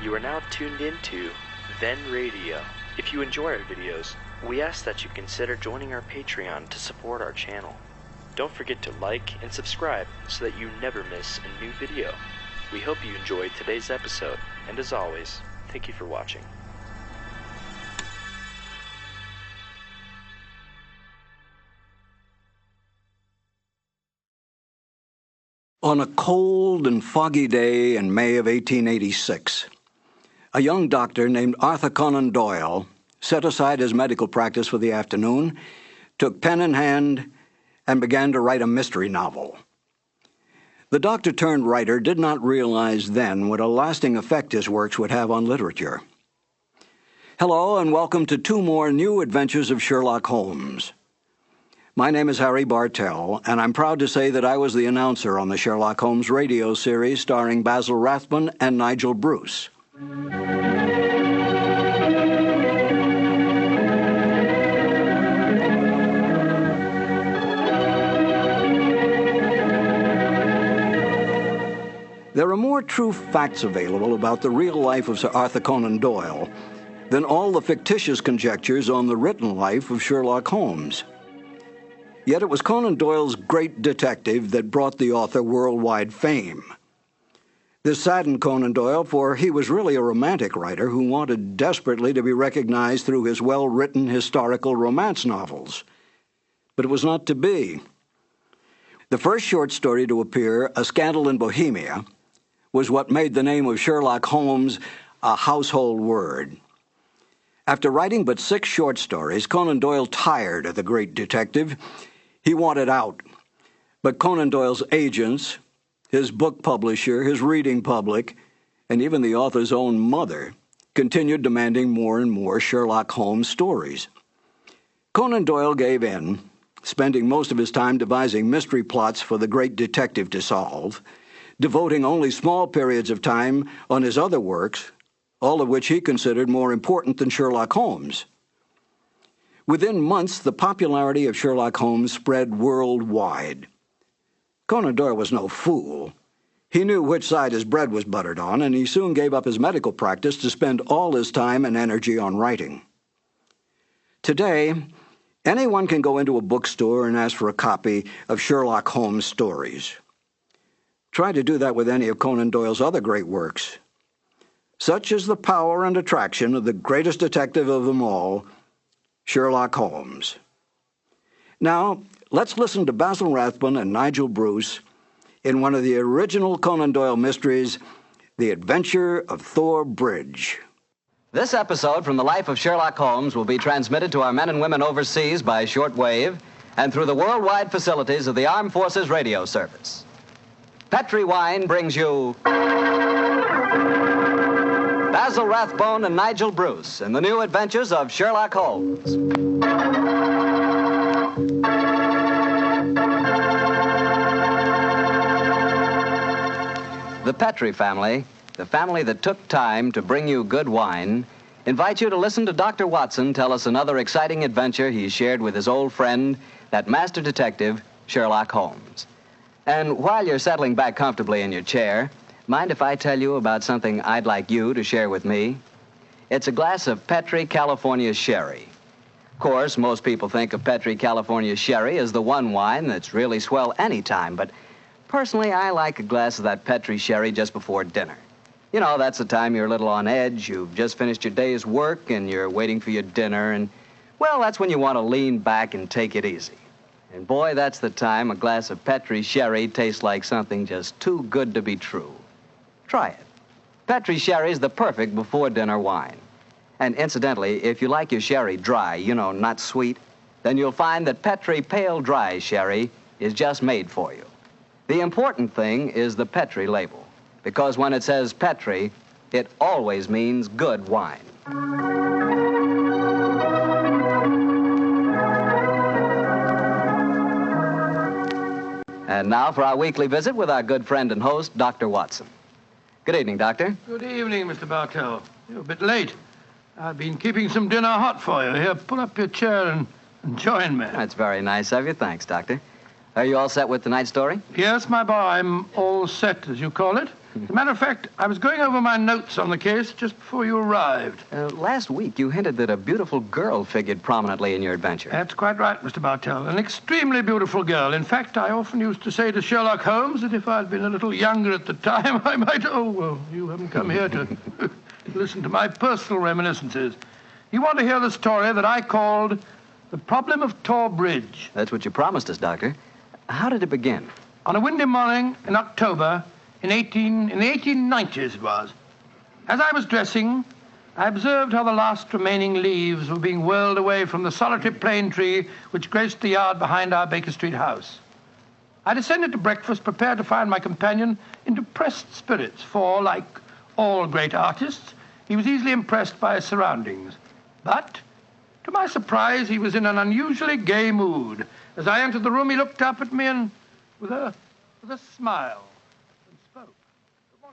You are now tuned into Then Radio. If you enjoy our videos, we ask that you consider joining our Patreon to support our channel. Don't forget to like and subscribe so that you never miss a new video. We hope you enjoyed today's episode, and as always, thank you for watching. On a cold and foggy day in May of 1886, a young doctor named Arthur Conan Doyle set aside his medical practice for the afternoon, took pen in hand, and began to write a mystery novel. The doctor-turned-writer did not realize then what a lasting effect his works would have on literature. Hello, and welcome to two more new adventures of Sherlock Holmes. My name is Harry Bartell, and I'm proud to say that I was the announcer on the Sherlock Holmes radio series starring Basil Rathbone and Nigel Bruce. There are more true facts available about the real life of Sir Arthur Conan Doyle than all the fictitious conjectures on the written life of Sherlock Holmes. Yet it was Conan Doyle's great detective that brought the author worldwide fame. This saddened Conan Doyle, for he was really a romantic writer who wanted desperately to be recognized through his well-written historical romance novels. But it was not to be. The first short story to appear, A Scandal in Bohemia, was what made the name of Sherlock Holmes a household word. After writing but 6 short stories, Conan Doyle tired of the great detective. He wanted out. But Conan Doyle's agents, his book publisher, his reading public, and even the author's own mother continued demanding more and more Sherlock Holmes stories. Conan Doyle gave in, spending most of his time devising mystery plots for the great detective to solve, devoting only small periods of time on his other works, all of which he considered more important than Sherlock Holmes. Within months, the popularity of Sherlock Holmes spread worldwide. Conan Doyle was no fool. He knew which side his bread was buttered on, and he soon gave up his medical practice to spend all his time and energy on writing. Today, anyone can go into a bookstore and ask for a copy of Sherlock Holmes stories. Try to do that with any of Conan Doyle's other great works. Such is the power and attraction of the greatest detective of them all, Sherlock Holmes. Now, let's listen to Basil Rathbone and Nigel Bruce in one of the original Conan Doyle mysteries, The Adventures of Thor Bridge. This episode from the life of Sherlock Holmes will be transmitted to our men and women overseas by shortwave and through the worldwide facilities of the Armed Forces Radio Service. Petri Wine brings you Basil Rathbone and Nigel Bruce in the new adventures of Sherlock Holmes. The Petri family, the family that took time to bring you good wine, invite you to listen to Dr. Watson tell us another exciting adventure he shared with his old friend, that master detective, Sherlock Holmes. And while you're settling back comfortably in your chair, mind if I tell you about something I'd like you to share with me? It's a glass of Petri California Sherry. Of course, most people think of Petri California Sherry as the one wine that's really swell any time, but personally, I like a glass of that Petri Sherry just before dinner. You know, that's the time you're a little on edge, you've just finished your day's work, and you're waiting for your dinner, and, well, that's when you want to lean back and take it easy. And boy, that's the time a glass of Petri Sherry tastes like something just too good to be true. Try it. Petri Sherry is the perfect before-dinner wine. And incidentally, if you like your sherry dry, you know, not sweet, then you'll find that Petri Pale Dry Sherry is just made for you. The important thing is the Petri label, because when it says Petri, it always means good wine. And now for our weekly visit with our good friend and host, Dr. Watson. Good evening, Doctor. Good evening, Mr. Bartell. You're a bit late. I've been keeping some dinner hot for you. Here, pull up your chair and join me. That's very nice of you. Thanks, Doctor. Are you all set with tonight's story? Yes, my boy, I'm all set, as you call it. As a matter of fact, I was going over my notes on the case just before you arrived. Last week, you hinted that a beautiful girl figured prominently in your adventure. That's quite right, Mr. Bartell. An extremely beautiful girl. In fact, I often used to say to Sherlock Holmes that if I'd been a little younger at the time, I might... Oh, well, you haven't come here to listen to my personal reminiscences. You want to hear the story that I called The Problem of Thor Bridge. That's what you promised us, Doctor. How did it begin? On a windy morning in October... In the 1890s it was. As I was dressing, I observed how the last remaining leaves were being whirled away from the solitary plane tree which graced the yard behind our Baker Street house. I descended to breakfast, prepared to find my companion in depressed spirits, for, like all great artists, he was easily impressed by his surroundings. But, to my surprise, he was in an unusually gay mood. As I entered the room, he looked up at me and, with a smile,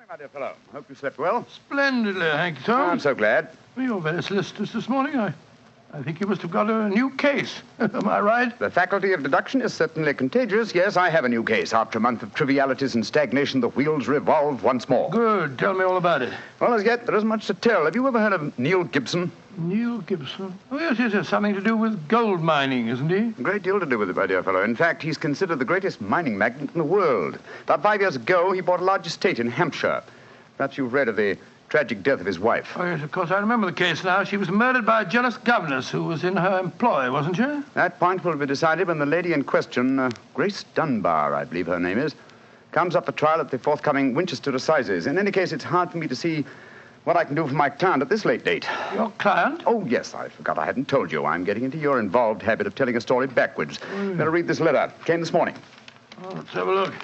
My dear fellow, hope you slept well. Splendidly, thank you, Tom. I'm so glad. Well, you're very solicitous this morning. I think you must have got a new case. Am I right? The faculty of deduction is certainly contagious. Yes, I have a new case. After a month of trivialities and stagnation, the wheels revolve once more. Good. Tell me all about it. Well, as yet, there isn't much to tell. Have you ever heard of Neil Gibson? Neil Gibson? Oh, yes, yes. Something to do with gold mining, isn't he? A great deal to do with it, my dear fellow. In fact, he's considered the greatest mining magnate in the world. About 5 years ago, he bought a large estate in Hampshire. Perhaps you've read of the tragic death of his wife. Oh, yes, of course, I remember the case now. She was murdered by a jealous governess who was in her employ, wasn't she? That point will be decided when the lady in question, Grace Dunbar, I believe her name is, comes up for trial at the forthcoming Winchester Assizes. In any case, it's hard for me to see what I can do for my client at this late date. Your client? Oh, yes, I forgot I hadn't told you. I'm getting into your involved habit of telling a story backwards. Better read this letter. Came this morning. Oh, let's have a look.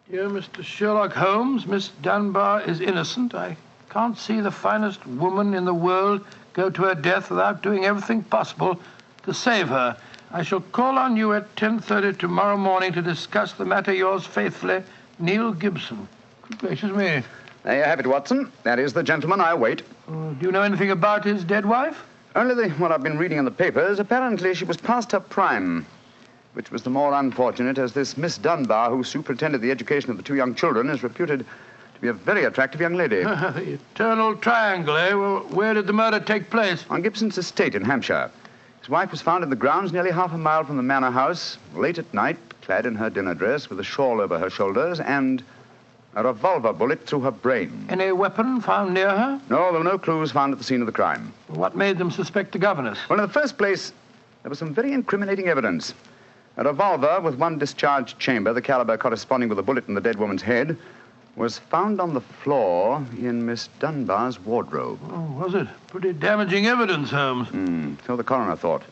Dear Mr. Sherlock Holmes, Miss Dunbar is innocent. I can't see the finest woman in the world go to her death without doing everything possible to save her. I shall call on you at 10:30 tomorrow morning to discuss the matter. Yours faithfully, Neil Gibson. Good gracious me. There you have it, Watson. That is the gentleman I await. Do you know anything about his dead wife? Only what I've been reading in the papers. Apparently she was past her prime, which was the more unfortunate as this Miss Dunbar, who superintended the education of the two young children, is reputed to be a very attractive young lady. The eternal triangle, eh? Well, where did the murder take place? On Gibson's estate in Hampshire. His wife was found in the grounds nearly half a mile from the manor house, late at night, clad in her dinner dress with a shawl over her shoulders and a revolver bullet through her brain. Any weapon found near her? No, there were no clues found at the scene of the crime. What made them suspect the governess? Well, in the first place, there was some very incriminating evidence. A revolver with one discharged chamber, the caliber corresponding with the bullet in the dead woman's head, was found on the floor in Miss Dunbar's wardrobe. Oh, was it? Pretty damaging evidence, Holmes. So the coroner thought.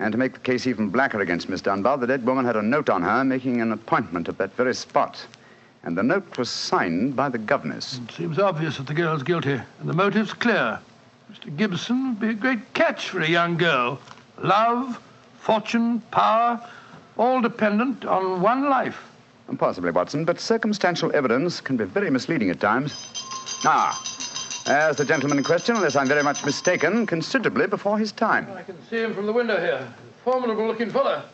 And to make the case even blacker against Miss Dunbar, the dead woman had a note on her making an appointment at that very spot. And the note was signed by the governess. It seems obvious that the girl's guilty, and the motive's clear. Mr. Gibson would be a great catch for a young girl. Love, fortune, power, all dependent on one life. Possibly, Watson, but circumstantial evidence can be very misleading at times. There's the gentleman in question, unless I'm very much mistaken, considerably before his time. I can see him from the window here. Formidable-looking fellow.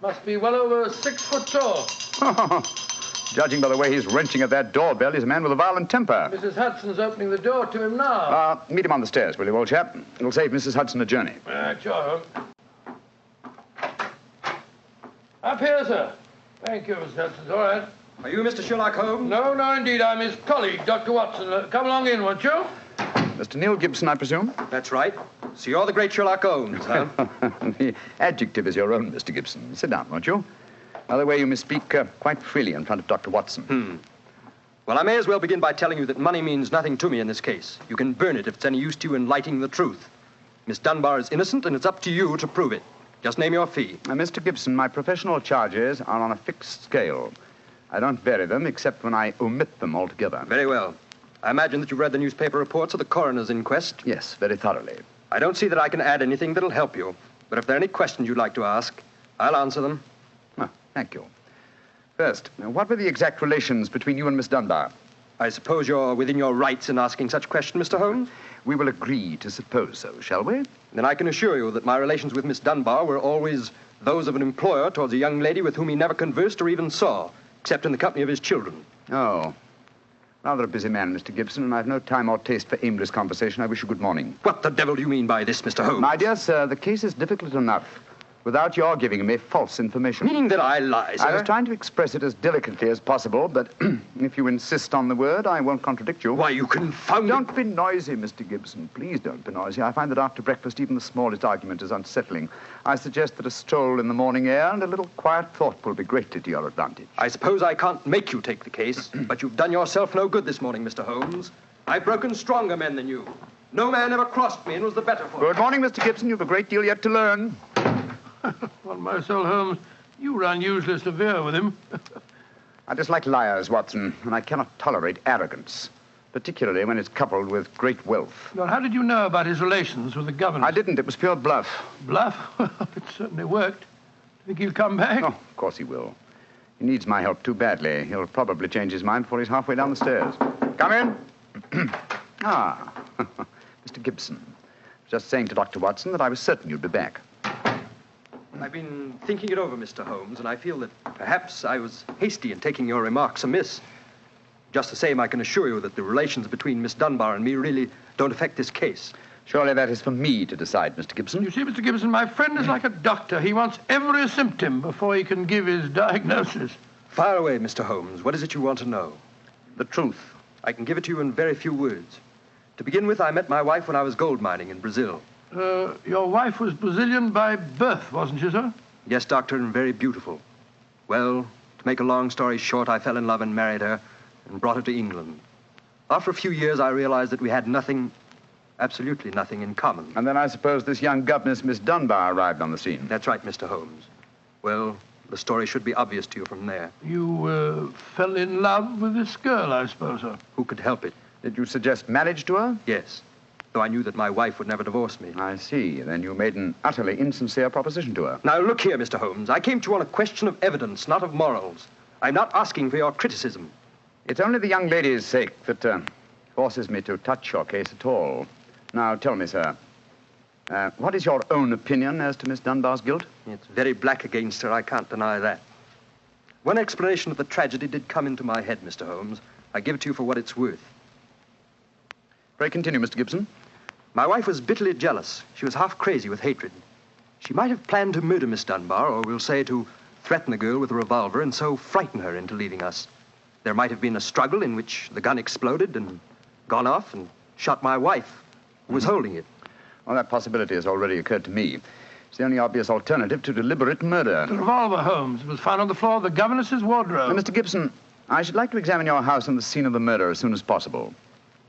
Must be well over 6 foot tall. Judging by the way he's wrenching at that doorbell, he's a man with a violent temper. Mrs. Hudson's opening the door to him now. Meet him on the stairs, will you, old chap? It'll save Mrs. Hudson a journey. Sure. Up here, sir. Thank you, Mr. Hudson. All right. Are you Mr. Sherlock Holmes? No, indeed. I'm his colleague, Dr. Watson. Come along in, won't you? Mr. Neil Gibson, I presume? That's right. So you're the great Sherlock Holmes, huh? The adjective is your own, Mr. Gibson. Sit down, won't you? By the way, you may speak quite freely in front of Dr. Watson. Well, I may as well begin by telling you that money means nothing to me in this case. You can burn it if it's any use to you in lighting the truth. Miss Dunbar is innocent, and it's up to you to prove it. Just name your fee. Mr. Gibson, my professional charges are on a fixed scale. I don't vary them except when I omit them altogether. Very well. I imagine that you've read the newspaper reports of the coroner's inquest. Yes, very thoroughly. I don't see that I can add anything that'll help you. But if there are any questions you'd like to ask, I'll answer them. Thank you. First, what were the exact relations between you and Miss Dunbar? I suppose you're within your rights in asking such a question, Mr. Holmes? We will agree to suppose so, shall we? Then I can assure you that my relations with Miss Dunbar were always those of an employer towards a young lady with whom he never conversed or even saw, except in the company of his children. Oh. Rather a busy man, Mr. Gibson, and I've no time or taste for aimless conversation. I wish you good morning. What the devil do you mean by this, Mr. Holmes? My dear sir, the case is difficult enough without your giving me false information. Meaning that I lie, sir? I was trying to express it as delicately as possible, but if you insist on the word, I won't contradict you. Why, you confounded... Don't be noisy, Mr. Gibson. Please don't be noisy. I find that after breakfast, even the smallest argument is unsettling. I suggest that a stroll in the morning air and a little quiet thought will be greatly to your advantage. I suppose I can't make you take the case, but you've done yourself no good this morning, Mr. Holmes. I've broken stronger men than you. No man ever crossed me and was the better for it. Good morning, Mr. Gibson. You've a great deal yet to learn. On my soul, Holmes, you were unusually severe with him. I dislike liars, Watson, and I cannot tolerate arrogance, particularly when it's coupled with great wealth. Well, how did you know about his relations with the governess? I didn't. It was pure bluff. Bluff? It certainly worked. Think he'll come back? Oh, of course he will. He needs my help too badly. He'll probably change his mind before he's halfway down the stairs. Come in. Mr. Gibson. Just saying to Dr. Watson that I was certain you'd be back. I've been thinking it over, Mr. Holmes, and I feel that perhaps I was hasty in taking your remarks amiss. Just the same, I can assure you that the relations between Miss Dunbar and me really don't affect this case. Surely that is for me to decide, Mr. Gibson. You see, Mr. Gibson, my friend is like a doctor. He wants every symptom before he can give his diagnosis. Fire away, Mr. Holmes. What is it you want to know? The truth. I can give it to you in very few words. To begin with, I met my wife when I was gold mining in Brazil. Your wife was Brazilian by birth, wasn't she, sir? Yes, doctor, and very beautiful. Well, to make a long story short, I fell in love and married her and brought her to England. After a few years, I realized that we had nothing, absolutely nothing in common. And then I suppose this young governess, Miss Dunbar, arrived on the scene. That's right, Mr. Holmes. Well, the story should be obvious to you from there. You fell in love with this girl, I suppose, sir? Who could help it? Did you suggest marriage to her? Yes, though I knew that my wife would never divorce me. I see. Then you made an utterly insincere proposition to her. Now, look here, Mr. Holmes. I came to you on a question of evidence, not of morals. I'm not asking for your criticism. It's only the young lady's sake that forces me to touch your case at all. Now, tell me, sir, what is your own opinion as to Miss Dunbar's guilt? It's very black against her, I can't deny that. One explanation of the tragedy did come into my head, Mr. Holmes. I give it to you for what it's worth. Pray continue, Mr. Gibson. My wife was bitterly jealous. She was half crazy with hatred. She might have planned to murder Miss Dunbar, or we'll say to threaten the girl with a revolver and so frighten her into leaving us. There might have been a struggle in which the gun exploded and gone off and shot my wife, who was holding it. Well, that possibility has already occurred to me. It's the only obvious alternative to deliberate murder. The revolver, Holmes, was found on the floor of the governess's wardrobe. Now, Mr. Gibson, I should like to examine your house and the scene of the murder as soon as possible.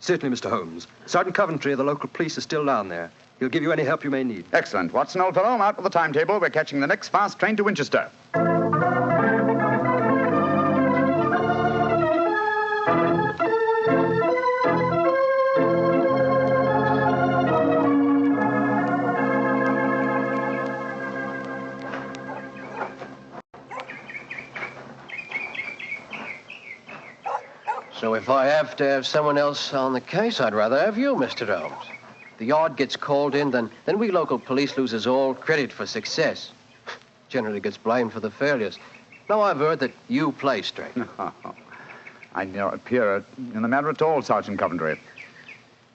Certainly, Mr. Holmes. Sergeant Coventry of the local police is still down there. He'll give you any help you may need. Excellent. Watson, old fellow, I'm out with the timetable. We're catching the next fast train to Winchester. So if I have to have someone else on the case, I'd rather have you, Mr. Holmes. The yard gets called in, then we local police loses all credit for success. Generally gets blamed for the failures. Now I've heard that you play straight. I do not appear in the matter at all, Sergeant Coventry.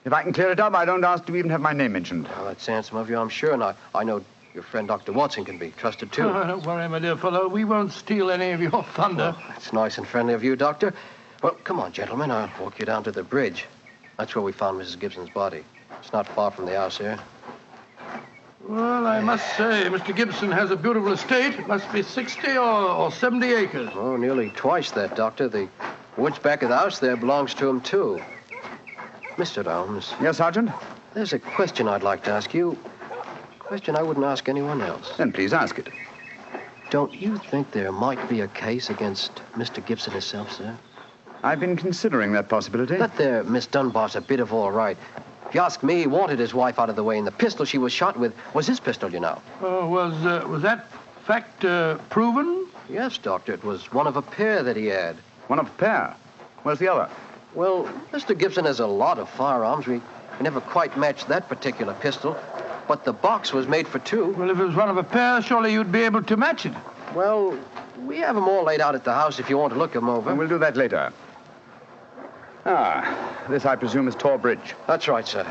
If I can clear it up, I don't ask to even have my name mentioned. Well, that's handsome of you, I'm sure, and I know your friend Dr. Watson can be trusted, too. Oh, don't worry, my dear fellow. We won't steal any of your thunder. Well, that's nice and friendly of you, Doctor. Well, come on, gentlemen. I'll walk you down to the bridge. That's where we found Mrs. Gibson's body. It's not far from the house here. Well, I must say, Mr. Gibson has a beautiful estate. It must be 60 or 70 acres. Oh, nearly twice that, Doctor. The woods back of the house there belongs to him, too. Mr. Holmes. Yes, Sergeant? There's a question I'd like to ask you. A question I wouldn't ask anyone else. Then please ask it. Don't you think there might be a case against Mr. Gibson himself, sir? I've been considering that possibility. That there Miss Dunbar's a bit of all right. If you ask me, he wanted his wife out of the way, and the pistol she was shot with was his pistol, you know. Was that fact proven? Yes, Doctor. It was one of a pair that he had. One of a pair? Where's the other? Well, Mr. Gibson has a lot of firearms. We never quite matched that particular pistol. But the box was made for two. Well, if it was one of a pair, surely you'd be able to match it. Well, we have them all laid out at the house if you want to look them over. And we'll do that later. This, I presume, is Thor Bridge. That's right, sir.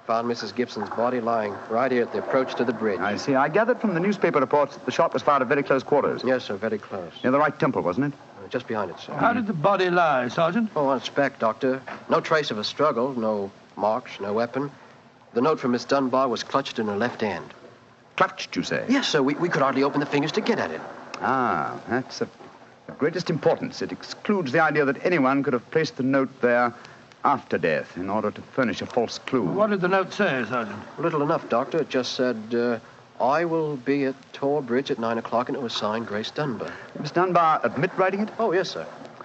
Found Mrs. Gibson's body lying right here at the approach to the bridge. I see. I gathered from the newspaper reports that the shot was fired at very close quarters. Yes, sir, very close. Near the right temple, wasn't it? Just behind it, sir. How did the body lie, Sergeant? Oh, on spec, Doctor. No trace of a struggle, no marks, no weapon. The note from Miss Dunbar was clutched in her left hand. Clutched, you say? Yes, sir. We could hardly open the fingers to get at it. That's of greatest importance. It excludes the idea that anyone could have placed the note there after death in order to furnish a false clue. What did the note say, Sergeant? Little enough, Doctor. It just said, I will be at Thor Bridge at 9 o'clock, and it was signed Grace Dunbar. Did Miss Dunbar admit writing it? Oh, yes, sir.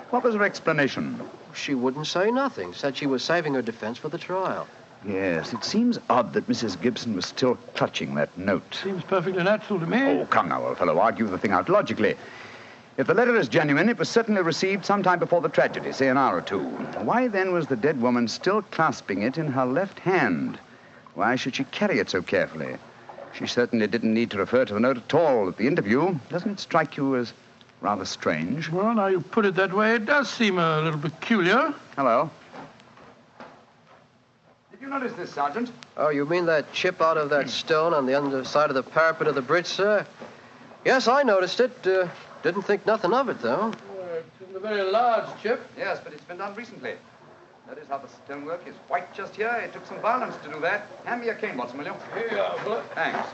What was her explanation? She wouldn't say nothing. Said she was saving her defense for the trial. Yes, it seems odd that Mrs. Gibson was still clutching that note. Seems perfectly natural to me. Oh, come now, old fellow. Argue the thing out logically. If the letter is genuine, it was certainly received sometime before the tragedy, say an hour or two. Why then was the dead woman still clasping it in her left hand? Why should she carry it so carefully? She certainly didn't need to refer to the note at all at the interview. Doesn't it strike you as rather strange? Well, now you put it that way, it does seem a little peculiar. Hello. Did you notice this, Sergeant? Oh, you mean that chip out of that stone on the underside of the parapet of the bridge, sir? Yes, I noticed it. Didn't think nothing of it, though. It's a very large chip. Yes, but it's been done recently. Notice how the stonework is white just here. It took some violence to do that. Hand me your cane, Watson, will you? Here you are, Bullet. Thanks.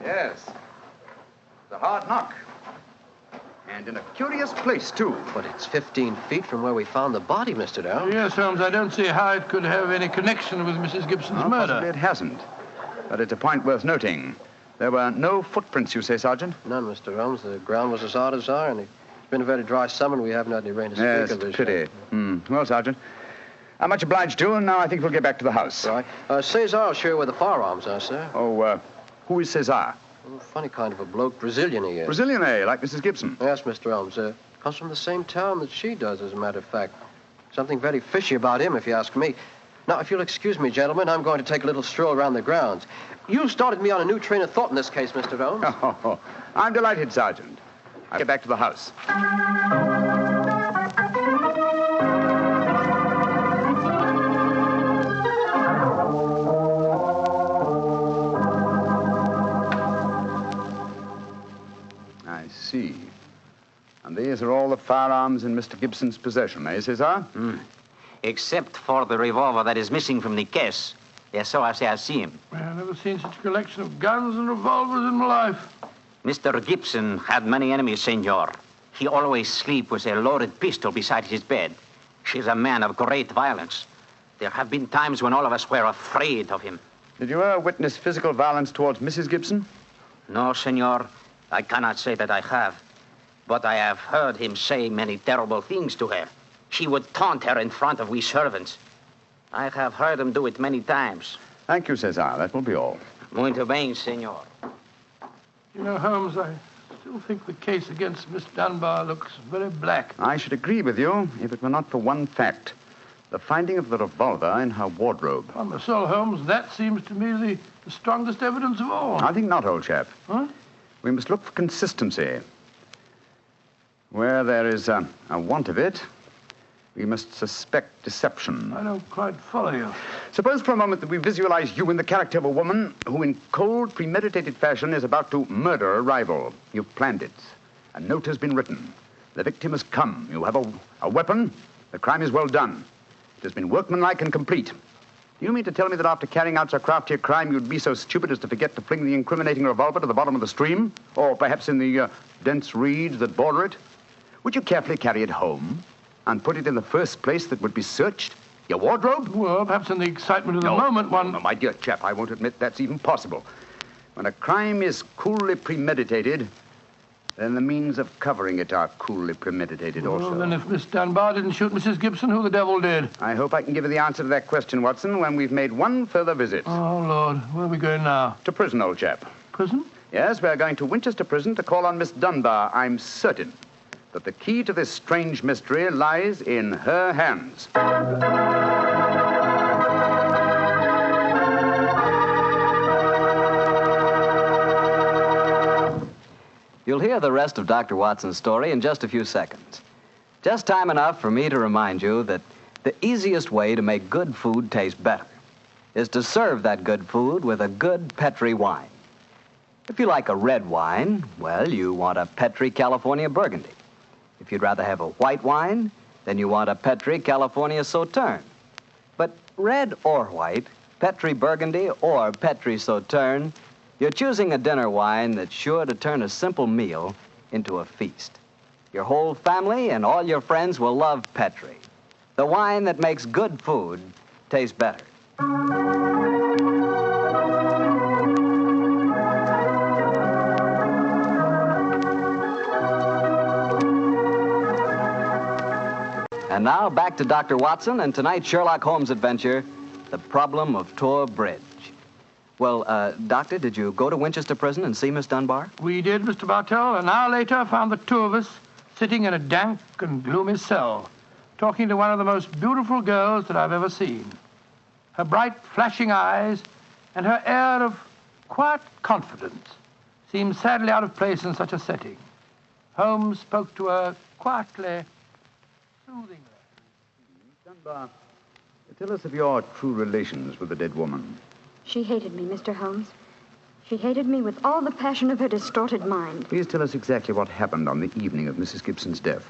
Yes. It's a hard knock. And in a curious place, too. But it's 15 feet from where we found the body, Mr. Dow. Yes, Holmes, I don't see how it could have any connection with Mrs. Gibson's murder. Possibly it hasn't. But it's a point worth noting. There were no footprints, you say, Sergeant? None, Mr. Holmes. The ground was as hard as iron. It's been a very dry summer, and we haven't had any rain to speak Yes, of this pity. year. Well, Sergeant, I'm much obliged to you, and now I think we'll get back to the house. Right. Cesar will show you where the firearms are, sir. Oh, who is Cesar? Oh, funny kind of a bloke. Brazilian he is. Brazilian, eh? Like Mrs. Gibson? Yes, Mr. Holmes. Comes from the same town that she does, as a matter of fact. Something very fishy about him, if you ask me. Now, if you'll excuse me, gentlemen, I'm going to take a little stroll around the grounds. You started me on a new train of thought in this case, Mr. Holmes. Oh, I'm delighted, Sergeant. I'll get back to the house. I see. And these are all the firearms in Mr. Gibson's possession, eh, Cesar? Except for the revolver that is missing from the case. Yes, so I say I see him. I've never seen such a collection of guns and revolvers in my life. Mr. Gibson had many enemies, senor. He always sleep with a loaded pistol beside his bed. She's a man of great violence. There have been times when all of us were afraid of him. Did you ever witness physical violence towards Mrs. Gibson? No, senor. I cannot say that I have. But I have heard him say many terrible things to her. He would taunt her in front of we servants. I have heard him do it many times. Thank you, Cesar. That will be all. Muito bem, senor. You know, Holmes, I still think the case against Miss Dunbar looks very black. I should agree with you if it were not for one fact. The finding of the revolver in her wardrobe. On my soul, Holmes, that seems to me the strongest evidence of all. I think not, old chap. Huh? We must look for consistency. Where there is a want of it, we must suspect deception. I don't quite follow you. Suppose for a moment that we visualize you in the character of a woman who in cold, premeditated fashion is about to murder a rival. You've planned it. A note has been written. The victim has come. You have a weapon. The crime is well done. It has been workmanlike and complete. Do you mean to tell me that after carrying out so crafty a crime, you'd be so stupid as to forget to fling the incriminating revolver to the bottom of the stream? Or perhaps in the dense reeds that border it? Would you carefully carry it home and put it in the first place that would be searched? Your wardrobe? Well, perhaps in the excitement of the moment, one... No, my dear chap, I won't admit that's even possible. When a crime is coolly premeditated, then the means of covering it are coolly premeditated also. Well, then if Miss Dunbar didn't shoot Mrs. Gibson, who the devil did? I hope I can give you the answer to that question, Watson, when we've made one further visit. Oh, Lord. Where are we going now? To prison, old chap. Prison? Yes, we're going to Winchester Prison to call on Miss Dunbar. I'm certain that the key to this strange mystery lies in her hands. You'll hear the rest of Dr. Watson's story in just a few seconds. Just time enough for me to remind you that the easiest way to make good food taste better is to serve that good food with a good Petri wine. If you like a red wine, well, you want a Petri California Burgundy. If you'd rather have a white wine, then you want a Petri California Sauterne. But red or white, Petri Burgundy or Petri Sauterne, you're choosing a dinner wine that's sure to turn a simple meal into a feast. Your whole family and all your friends will love Petri, the wine that makes good food taste better. And now back to Dr. Watson and tonight's Sherlock Holmes adventure, The Problem of Thor Bridge. Well, Doctor, did you go to Winchester Prison and see Miss Dunbar? We did, Mr. Bartell. An hour later, found the two of us sitting in a dank and gloomy cell, talking to one of the most beautiful girls that I've ever seen. Her bright, flashing eyes and her air of quiet confidence seemed sadly out of place in such a setting. Holmes spoke to her quietly, soothingly. Miss Dunbar, tell us of your true relations with the dead woman. She hated me, Mr. Holmes. She hated me with all the passion of her distorted mind. Please tell us exactly what happened on the evening of Mrs. Gibson's death.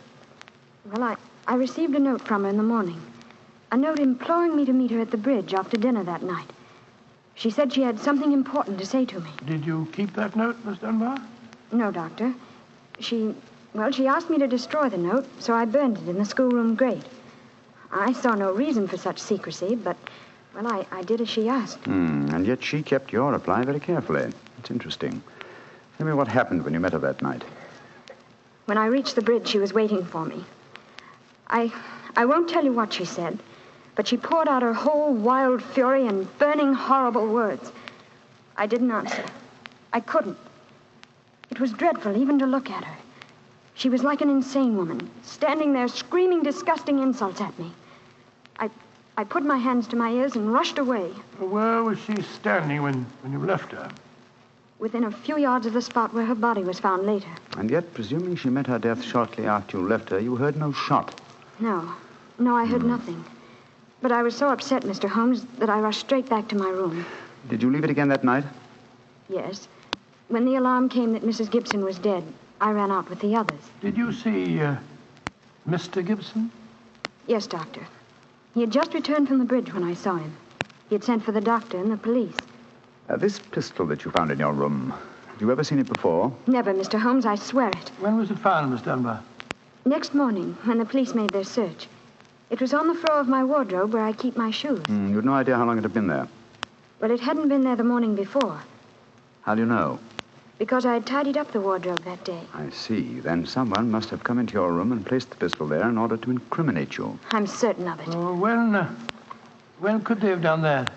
Well, I received a note from her in the morning. A note imploring me to meet her at the bridge after dinner that night. She said she had something important to say to me. Did you keep that note, Miss Dunbar? No, Doctor. She asked me to destroy the note, so I burned it in the schoolroom grate. I saw no reason for such secrecy, but, well, I did as she asked. And yet she kept your reply very carefully. It's interesting. Tell me what happened when you met her that night. When I reached the bridge, she was waiting for me. I won't tell you what she said, but she poured out her whole wild fury in burning, horrible words. I didn't answer. I couldn't. It was dreadful even to look at her. She was like an insane woman, standing there screaming disgusting insults at me. I put my hands to my ears and rushed away. Where was she standing when you left her? Within a few yards of the spot where her body was found later. And yet, presuming she met her death shortly after you left her, you heard no shot. No, I heard nothing. But I was so upset, Mr. Holmes, that I rushed straight back to my room. Did you leave it again that night? Yes. When the alarm came that Mrs. Gibson was dead, I ran out with the others. Did you see Mr. Gibson? Yes, Doctor. He had just returned from the bridge when I saw him. He had sent for the doctor and the police. This pistol that you found in your room, have you ever seen it before? Never, Mr. Holmes, I swear it. When was it found, Miss Dunbar? Next morning, when the police made their search. It was on the floor of my wardrobe where I keep my shoes. You had no idea how long it had been there? Well, it hadn't been there the morning before. How do you know? Because I had tidied up the wardrobe that day. I see. Then someone must have come into your room and placed the pistol there in order to incriminate you. I'm certain of it. When could they have done that?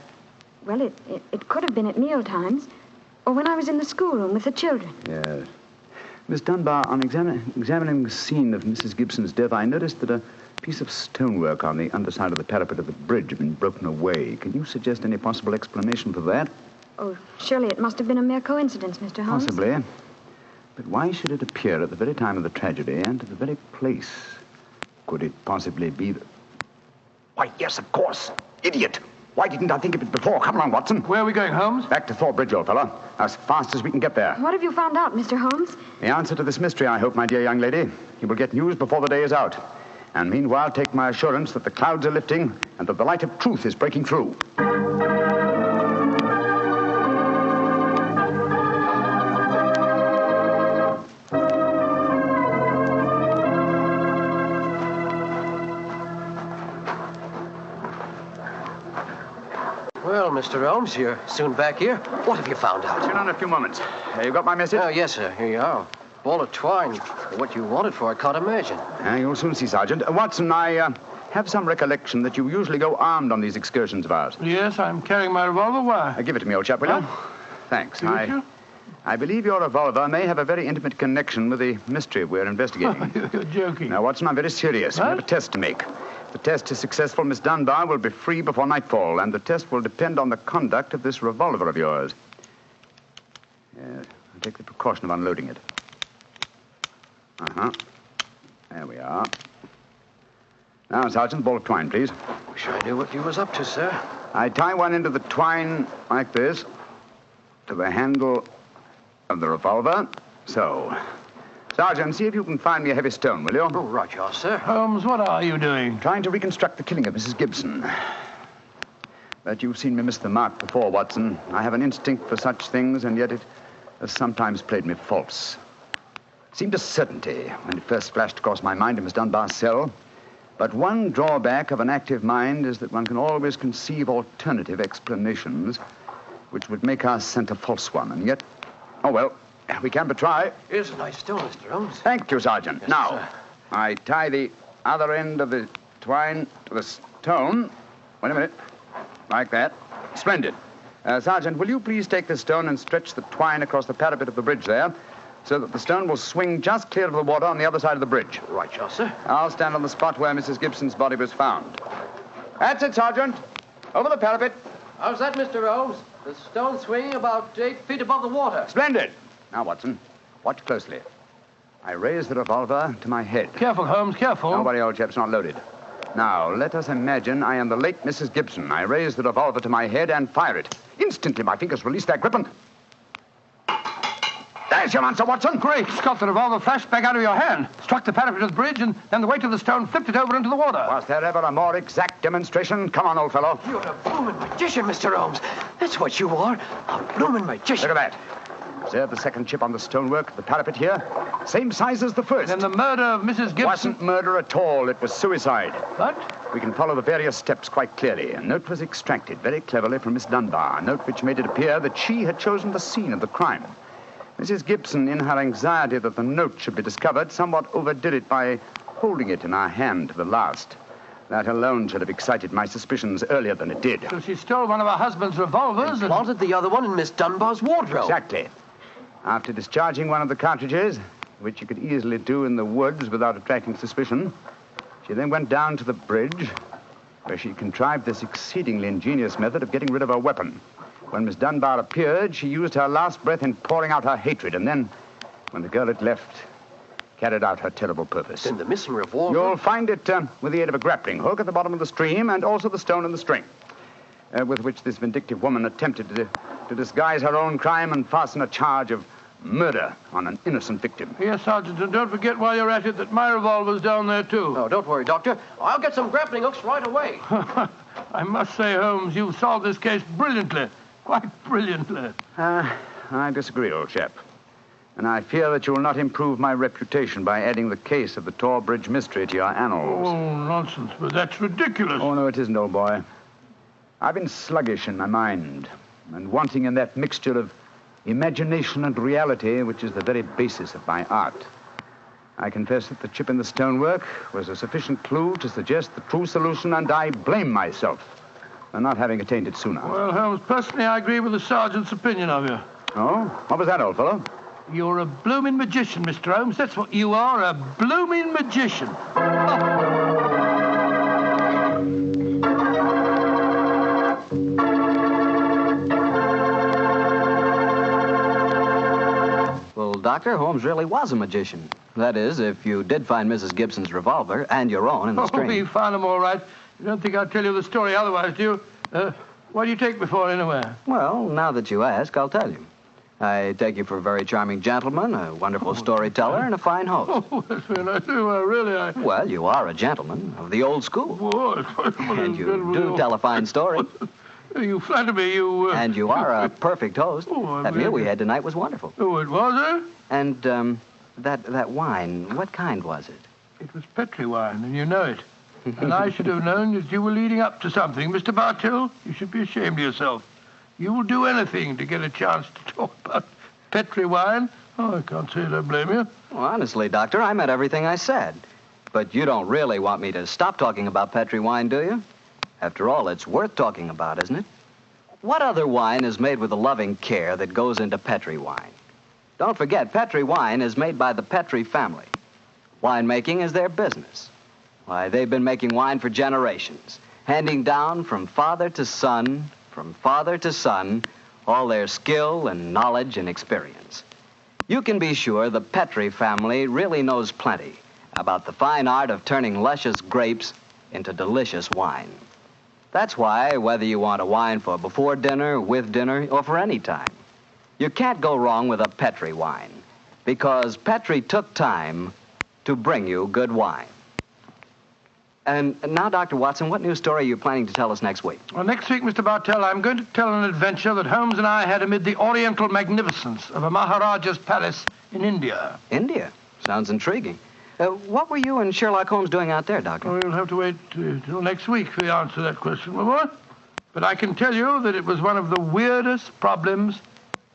Well, it could have been at meal times, or when I was in the schoolroom with the children. Yes. Miss Dunbar, on examining the scene of Mrs. Gibson's death, I noticed that a piece of stonework on the underside of the parapet of the bridge had been broken away. Can you suggest any possible explanation for that? Oh, surely it must have been a mere coincidence, Mr. Holmes. Possibly. But why should it appear at the very time of the tragedy and at the very place? Could it possibly be that... Why, yes, of course. Idiot. Why didn't I think of it before? Come along, Watson. Where are we going, Holmes? Back to Thor Bridge, old fella. As fast as we can get there. What have you found out, Mr. Holmes? The answer to this mystery, I hope, my dear young lady. You will get news before the day is out. And meanwhile, take my assurance that the clouds are lifting and that the light of truth is breaking through. Well, Mr. Holmes, you're soon back here. What have you found out? Sit down a few moments. You got my message? Oh, yes, sir. Here you are. Ball of twine. What you wanted for, I can't imagine. You'll soon see, Sergeant. Watson, I have some recollection that you usually go armed on these excursions of ours. Yes, I'm carrying my revolver. Why? Give it to me, old chap, will you? Thanks. I believe your revolver may have a very intimate connection with the mystery we're investigating. You're joking. Now, Watson, I'm very serious. What? We have a test to make. If the test is successful, Miss Dunbar will be free before nightfall, and the test will depend on the conduct of this revolver of yours. Yes, I'll take the precaution of unloading it. Uh-huh. There we are. Now, Sergeant, ball of twine, please. Wish I knew what you was up to, sir. I tie one end of the twine like this to the handle of the revolver. So. Sergeant, see if you can find me a heavy stone, will you? Oh, right, you are, sir. Holmes, what are you doing? Trying to reconstruct the killing of Mrs. Gibson. But you've seen me miss the mark before, Watson. I have an instinct for such things, and yet it has sometimes played me false. It seemed a certainty when it first flashed across my mind in Miss Dunbar's cell. But one drawback of an active mind is that one can always conceive alternative explanations which would make our scent a false one. And yet, oh well, we can but try. Here's a nice stone, Mr. Holmes. Thank you, Sergeant. Yes, now, sir. I tie the other end of the twine to the stone. Wait a minute. Like that. Splendid. Sergeant, will you please take this stone and stretch the twine across the parapet of the bridge there, so that the stone will swing just clear of the water on the other side of the bridge? Right, you are, sir. I'll stand on the spot where Mrs. Gibson's body was found. That's it, Sergeant. Over the parapet. How's that, Mr. Holmes? The stone swinging about 8 feet above the water. Splendid. Now, Watson, watch closely. I raise the revolver to my head. Careful, Holmes, careful. Don't worry, old chap, it's not loaded. Now, let us imagine I am the late Mrs. Gibson. I raise the revolver to my head and fire it. Instantly, my fingers release their grip and... There's your answer, Watson. Great Scott, the revolver flashed back out of your hand, struck the parapet of the bridge, and then the weight of the stone flipped it over into the water. Was there ever a more exact demonstration? Come on, old fellow. You're a bloomin' magician, Mr. Holmes. That's what you are. A bloomin' magician. Look at that. Observe the second chip on the stonework of the parapet here. Same size as the first. Then the murder of Mrs. Gibson... Wasn't murder at all. It was suicide. What? We can follow the various steps quite clearly. A note was extracted very cleverly from Miss Dunbar, a note which made it appear that she had chosen the scene of the crime. Mrs. Gibson, in her anxiety that the note should be discovered, somewhat overdid it by holding it in her hand to the last. That alone should have excited my suspicions earlier than it did. So she stole one of her husband's revolvers and... planted the other one in Miss Dunbar's wardrobe. Exactly. After discharging one of the cartridges, which you could easily do in the woods without attracting suspicion, she then went down to the bridge, where she contrived this exceedingly ingenious method of getting rid of her weapon. When Miss Dunbar appeared, she used her last breath in pouring out her hatred, and then, when the girl had left, carried out her terrible purpose. Then the missing revolver... You'll find it with the aid of a grappling hook at the bottom of the stream, and also the stone and the string, with which this vindictive woman attempted to disguise her own crime and fasten a charge of murder on an innocent victim. Yes, Sergeant, and don't forget while you're at it that my revolver's down there, too. No, don't worry, Doctor. I'll get some grappling hooks right away. I must say, Holmes, you've solved this case brilliantly. Quite brilliantly. I disagree, old chap. And I fear that you will not improve my reputation by adding the case of the Thor Bridge mystery to your annals. Oh, nonsense, but that's ridiculous. Oh, no, it isn't, old boy. I've been sluggish in my mind and wanting in that mixture of imagination and reality, which is the very basis of my art. I confess that the chip in the stonework was a sufficient clue to suggest the true solution, and I blame myself for not having attained it sooner. Well, Holmes, personally, I agree with the sergeant's opinion of you. Oh? What was that, old fellow? You're a blooming magician, Mr. Holmes. That's what you are, a blooming magician. Well, Doctor, Holmes really was a magician. That is, if you did find Mrs. Gibson's revolver and your own in the string. Oh, we found them all right. You don't think I'll tell you the story otherwise, do you? What do you take me for, anyway? Well, now that you ask, I'll tell you. I take you for a very charming gentleman, a wonderful storyteller, and a fine host. Oh, that's very nice. Really, Well, you are a gentleman of the old school. And you do tell a fine story. You flatter me, you... And you are a perfect host. Oh, that meal we had tonight was wonderful. Oh, it was, eh? And, that wine, what kind was it? It was Petri wine, and you know it. And I should have known that you were leading up to something. Mr. Bartell, you should be ashamed of yourself. You will do anything to get a chance to talk about Petri wine. Oh, I can't say I don't blame you. Well, honestly, Doctor, I meant everything I said. But you don't really want me to stop talking about Petri wine, do you? After all, it's worth talking about, isn't it? What other wine is made with the loving care that goes into Petri wine? Don't forget, Petri wine is made by the Petri family. Winemaking is their business. Why, they've been making wine for generations, handing down from father to son, all their skill and knowledge and experience. You can be sure the Petrie family really knows plenty about the fine art of turning luscious grapes into delicious wine. That's why, whether you want a wine for before dinner, with dinner, or for any time, you can't go wrong with a Petrie wine, because Petrie took time to bring you good wine. And now, Dr. Watson, what new story are you planning to tell us next week? Well, next week, Mr. Bartell, I'm going to tell an adventure that Holmes and I had amid the oriental magnificence of a Maharaja's palace in India. India? Sounds intriguing. What were you and Sherlock Holmes doing out there, Doctor? Well, you'll have to wait till next week for the answer to that question, my boy. But I can tell you that it was one of the weirdest problems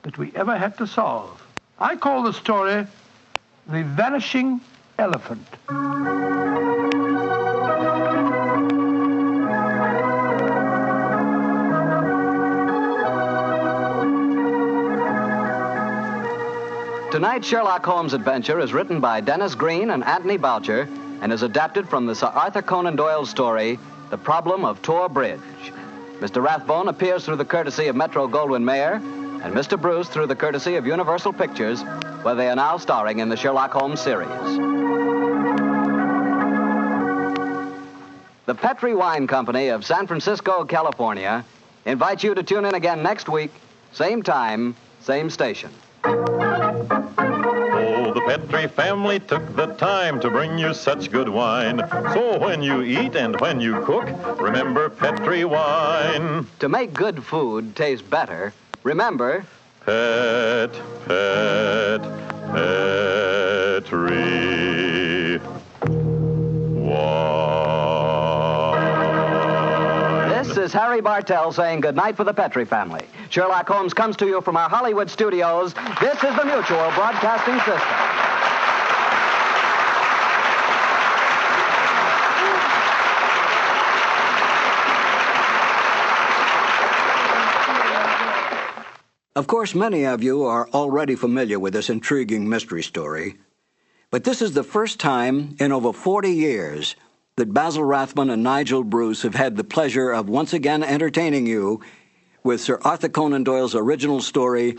that we ever had to solve. I call the story The Vanishing Elephant. Tonight's Sherlock Holmes adventure is written by Dennis Green and Anthony Boucher and is adapted from the Sir Arthur Conan Doyle story, The Problem of Thor Bridge. Mr. Rathbone appears through the courtesy of Metro-Goldwyn-Mayer and Mr. Bruce through the courtesy of Universal Pictures, where they are now starring in the Sherlock Holmes series. The Petrie Wine Company of San Francisco, California, invites you to tune in again next week, same time, same station. Oh, the Petrie family took the time to bring you such good wine. So when you eat and when you cook, remember Petrie wine. To make good food taste better, remember... Petrie wine. This is Harry Bartell saying goodnight for the Petrie family. Sherlock Holmes comes to you from our Hollywood studios. This is the Mutual Broadcasting System. Of course, many of you are already familiar with this intriguing mystery story, but this is the first time in over 40 years that Basil Rathbone and Nigel Bruce have had the pleasure of once again entertaining you with Sir Arthur Conan Doyle's original story,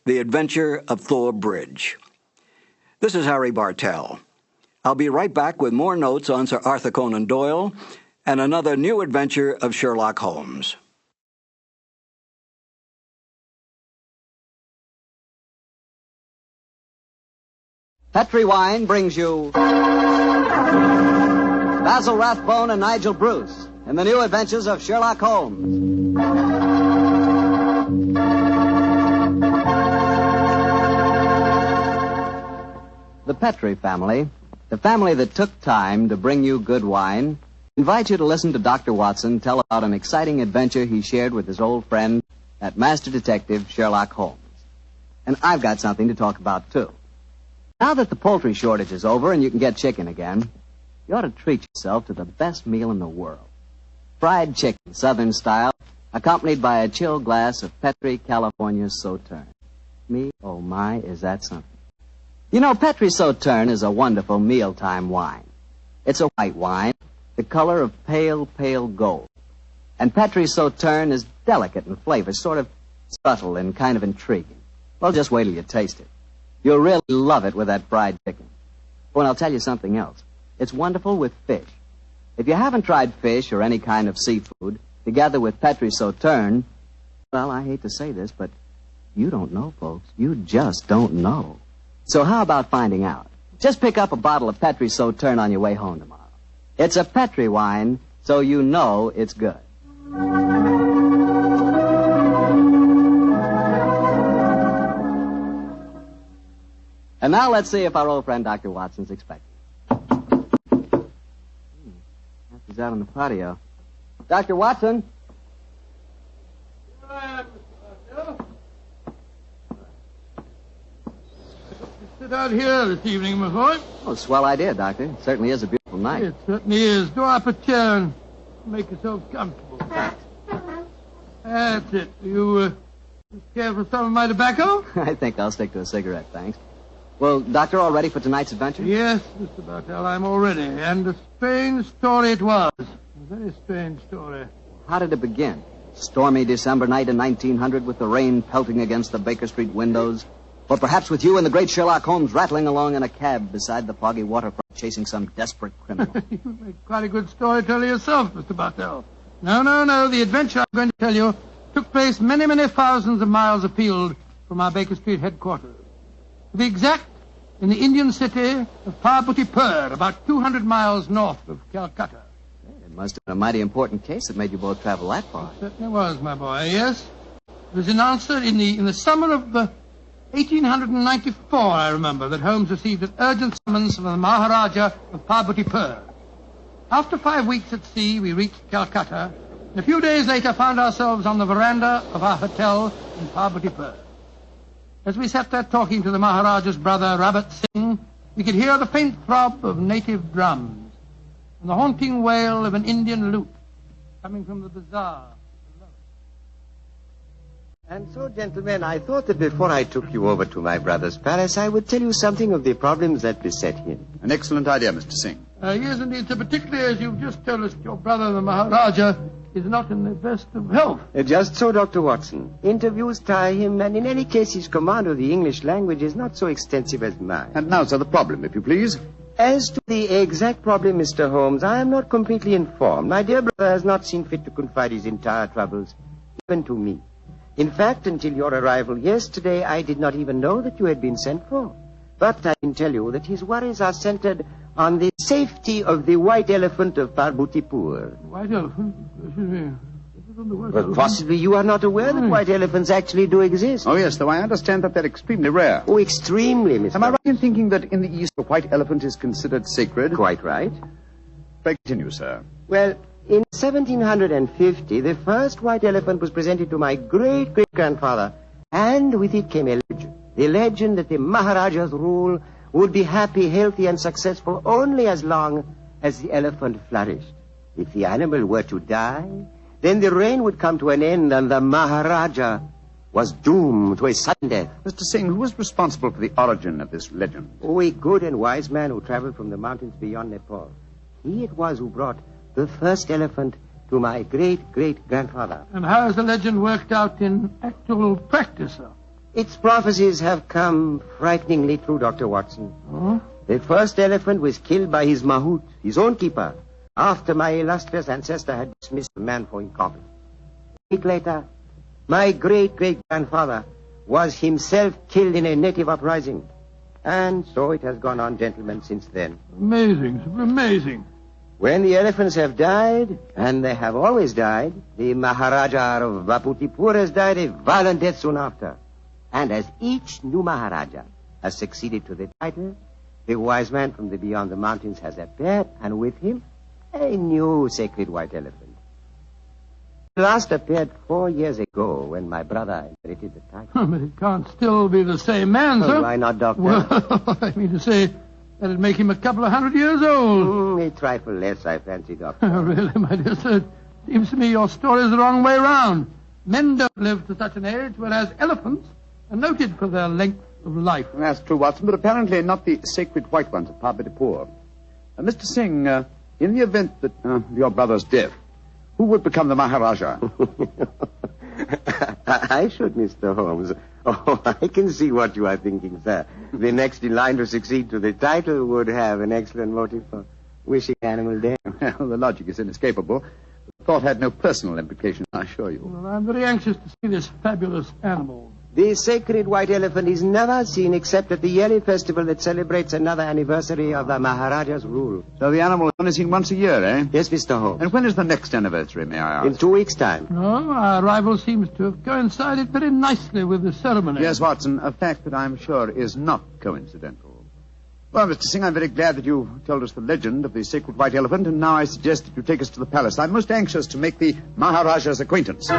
The Adventure of Thor Bridge. This is Harry Bartell. I'll be right back with more notes on Sir Arthur Conan Doyle and another new adventure of Sherlock Holmes. Petrie Wine brings you Basil Rathbone and Nigel Bruce in the new adventures of Sherlock Holmes. The Petrie family, the family that took time to bring you good wine, invites you to listen to Dr. Watson tell about an exciting adventure he shared with his old friend, that master detective, Sherlock Holmes. And I've got something to talk about, too. Now that the poultry shortage is over and you can get chicken again, you ought to treat yourself to the best meal in the world. Fried chicken, Southern style, accompanied by a chilled glass of Petrie, California Sauterne. Me, oh my, is that something. You know, Petrie Sauterne is a wonderful mealtime wine. It's a white wine, the color of pale, pale gold. And Petrie Sauterne is delicate in flavor, sort of subtle and kind of intriguing. Well, just wait till you taste it. You'll really love it with that fried chicken. Oh, and I'll tell you something else. It's wonderful with fish. If you haven't tried fish or any kind of seafood, together with Petrie Sauterne, well, I hate to say this, but you don't know, folks. You just don't know. So how about finding out? Just pick up a bottle of Petrie Sauterne on your way home tomorrow. It's a Petrie wine, so you know it's good. And now let's see if our old friend Dr. Watson's expecting. He's out on the patio. Dr. Watson? Here I am, Mr. Bartell. Sit out here this evening, my boy. Oh, swell idea, Doctor. It certainly is a beautiful night. It certainly is. Draw up a chair and make yourself comfortable. That's it. You care for some of my tobacco? I think I'll stick to a cigarette, thanks. Well, Doctor, all ready for tonight's adventure? Yes, Mr. Bartell, I'm all ready. And a strange story it was. A very strange story. How did it begin? Stormy December night in 1900 with the rain pelting against the Baker Street windows, Or perhaps with you and the great Sherlock Holmes rattling along in a cab beside the foggy waterfront chasing some desperate criminal. You make quite a good storyteller yourself, Mr. Bartell. No. The adventure I'm going to tell you took place many, many thousands of miles afield from our Baker Street headquarters. To be exact, in the Indian city of Parbutipur, about 200 miles north of Calcutta. It must have been a mighty important case that made you both travel that far. It certainly was, my boy, yes. It was announced in the summer of 1894, I remember, that Holmes received an urgent summons from the Maharaja of Parbutipur. After 5 weeks at sea, we reached Calcutta, and a few days later found ourselves on the veranda of our hotel in Parbutipur. As we sat there talking to the Maharaja's brother, Rabat Singh, we could hear the faint throb of native drums and the haunting wail of an Indian lute coming from the bazaar. And so, gentlemen, I thought that before I took you over to my brother's palace, I would tell you something of the problems that beset him. An excellent idea, Mr. Singh. Yes, indeed, sir, particularly as you've just told us your brother, the Maharaja, is not in the best of health. Just so, Dr. Watson. Interviews tire him, and in any case, his command of the English language is not so extensive as mine. And now, sir, the problem, if you please. As to the exact problem, Mr. Holmes, I am not completely informed. My dear brother has not seen fit to confide his entire troubles, even to me. In fact, until your arrival yesterday, I did not even know that you had been sent for. But I can tell you that his worries are centered on the safety of the white elephant of Parbutipur. White elephant? Excuse me. Well, possibly you are not aware that white elephants actually do exist. Oh, yes, though I understand that they're extremely rare. Oh, extremely, Mr. Am I right in thinking that in the East the white elephant is considered sacred? Quite right. Pray continue, sir. Well, in 1750, the first white elephant was presented to my great-great-grandfather, and with it came a legend. The legend that the Maharaja's rule would be happy, healthy, and successful only as long as the elephant flourished. If the animal were to die, then the reign would come to an end, and the Maharaja was doomed to a sudden death. Mr. Singh, who was responsible for the origin of this legend? Oh, a good and wise man who traveled from the mountains beyond Nepal. He it was who brought the first elephant to my great-great-grandfather. And how has the legend worked out in actual practice, sir? Its prophecies have come frighteningly true, Dr. Watson. Oh? The first elephant was killed by his mahout, his own keeper, after my illustrious ancestor had dismissed the man for incompetent. A week later, my great-great-grandfather was himself killed in a native uprising. And so it has gone on, gentlemen, since then. Amazing, amazing. When the elephants have died, and they have always died, the Maharaja of Parbutipur has died a violent death soon after. And as each new Maharaja has succeeded to the title, the wise man from beyond the mountains has appeared, and with him, a new sacred white elephant. He last appeared 4 years ago when my brother inherited the title. But it can't still be the same man, sir. Why not, Doctor? Well, I mean to say, that'd make him a couple of 100 years old. A trifle less, I fancy, Doctor. Really, my dear sir, seems to me your story's the wrong way round. Men don't live to such an age, whereas elephants are noted for their length of life. That's true, Watson, but apparently not the sacred white ones of Parbutipur. Mr. Singh, in the event that your brother's death, who would become the Maharaja? I should, Mr. Holmes. Oh, I can see what you are thinking, sir. The next in line to succeed to the title would have an excellent motive for wishing animal death. Well, the logic is inescapable. The thought had no personal implication, I assure you. Well, I'm very anxious to see this fabulous animal. The sacred white elephant is never seen except at the yearly festival that celebrates another anniversary of the Maharaja's rule. So the animal is only seen once a year, eh? Yes, Mr. Holmes. And when is the next anniversary, may I ask? In 2 weeks' time. No, our arrival seems to have coincided very nicely with the ceremony. Yes, Watson, a fact that I'm sure is not coincidental. Well, Mr. Singh, I'm very glad that you told us the legend of the sacred white elephant, and now I suggest that you take us to the palace. I'm most anxious to make the Maharaja's acquaintance.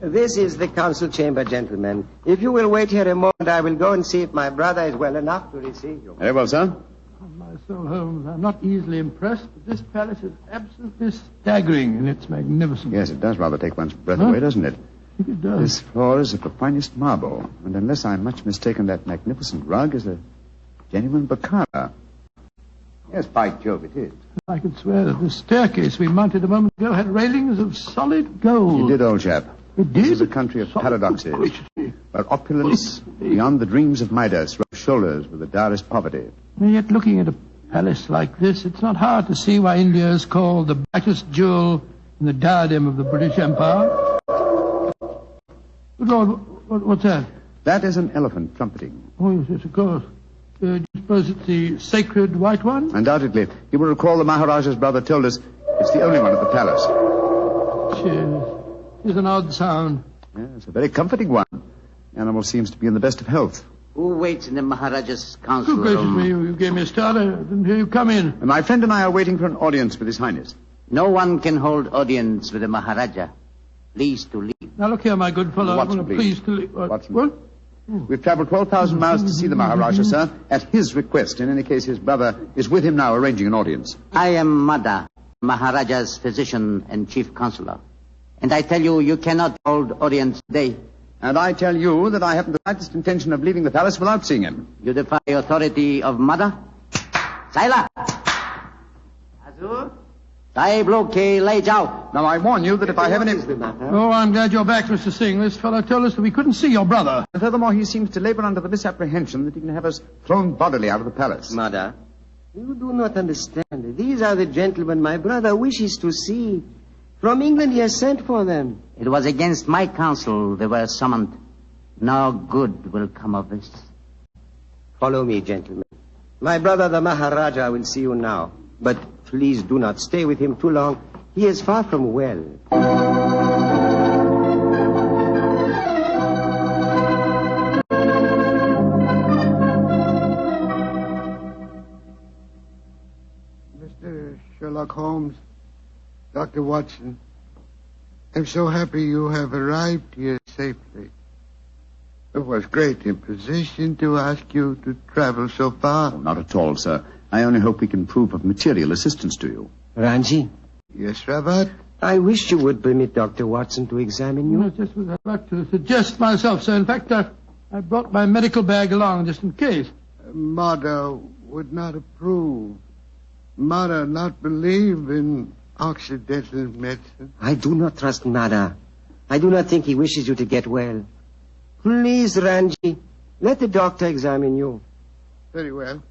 This is the council chamber, gentlemen. If you will wait here a moment, I will go and see if my brother is well enough to receive you. Very well, sir. Oh, my soul, Holmes, I'm not easily impressed, but this palace is absolutely staggering in its magnificence. Yes, it does rather take one's breath away, doesn't it? I think it does. This floor is of the finest marble, and unless I'm much mistaken, that magnificent rug is a genuine Baccara. Yes, by Jove, it is. I could swear that the staircase we mounted a moment ago had railings of solid gold. It did, old chap. It did? This is a country of paradoxes, where opulence beyond the dreams of Midas rubs shoulders with the direst poverty. And yet, looking at a palace like this, it's not hard to see why India is called the brightest jewel in the diadem of the British Empire. Good Lord, what's that? That is an elephant trumpeting. Oh, yes, of course. Do you suppose it's the sacred white one? Undoubtedly. You will recall the Maharaja's brother told us it's the only one at the palace. It's an odd sound. Yes, a very comforting one. The animal seems to be in the best of health. Who waits in the Maharaja's council Good gracious room? me, you gave me a start. I didn't hear you come in. And my friend and I are waiting for an audience with His Highness. No one can hold audience with the Maharaja. Please to leave. Now, look here, my good fellow. Watson, I'm please. pleased to leave. Watson. What? We've traveled 12,000 miles to see the Maharaja, sir, at his request. In any case, his brother is with him now, arranging an audience. I am Mada, Maharaja's physician and chief counselor. And I tell you, you cannot hold audience today. And I tell you that I haven't the slightest intention of leaving the palace without seeing him. You defy the authority of Mada? Saila! Azur? Sai bloke lay jao. Now, I warn you that if I have any... Oh, I'm glad you're back, Mr. Singh. This fellow told us that we couldn't see your brother. And furthermore, he seems to labor under the misapprehension that he can have us thrown bodily out of the palace. Mada, you do not understand. These are the gentlemen my brother wishes to see. From England he has sent for them. It was against my counsel they were summoned. No good will come of this. Follow me, gentlemen. My brother the Maharaja will see you now. But please do not stay with him too long. He is far from well. Mr. Sherlock Holmes, Dr. Watson, I'm so happy you have arrived here safely. It was great imposition to ask you to travel so far. Oh, not at all, sir. I only hope we can prove of material assistance to you. Ranji? Yes, Rabat? I wish you would permit Dr. Watson to examine you. No, just what I'd like to suggest myself, sir. In fact, I brought my medical bag along just in case. Mother would not approve. Mother not believe in Occidental medicine. I do not trust Mada. I do not think he wishes you to get well. Please, Ranji, let the doctor examine you. Very well.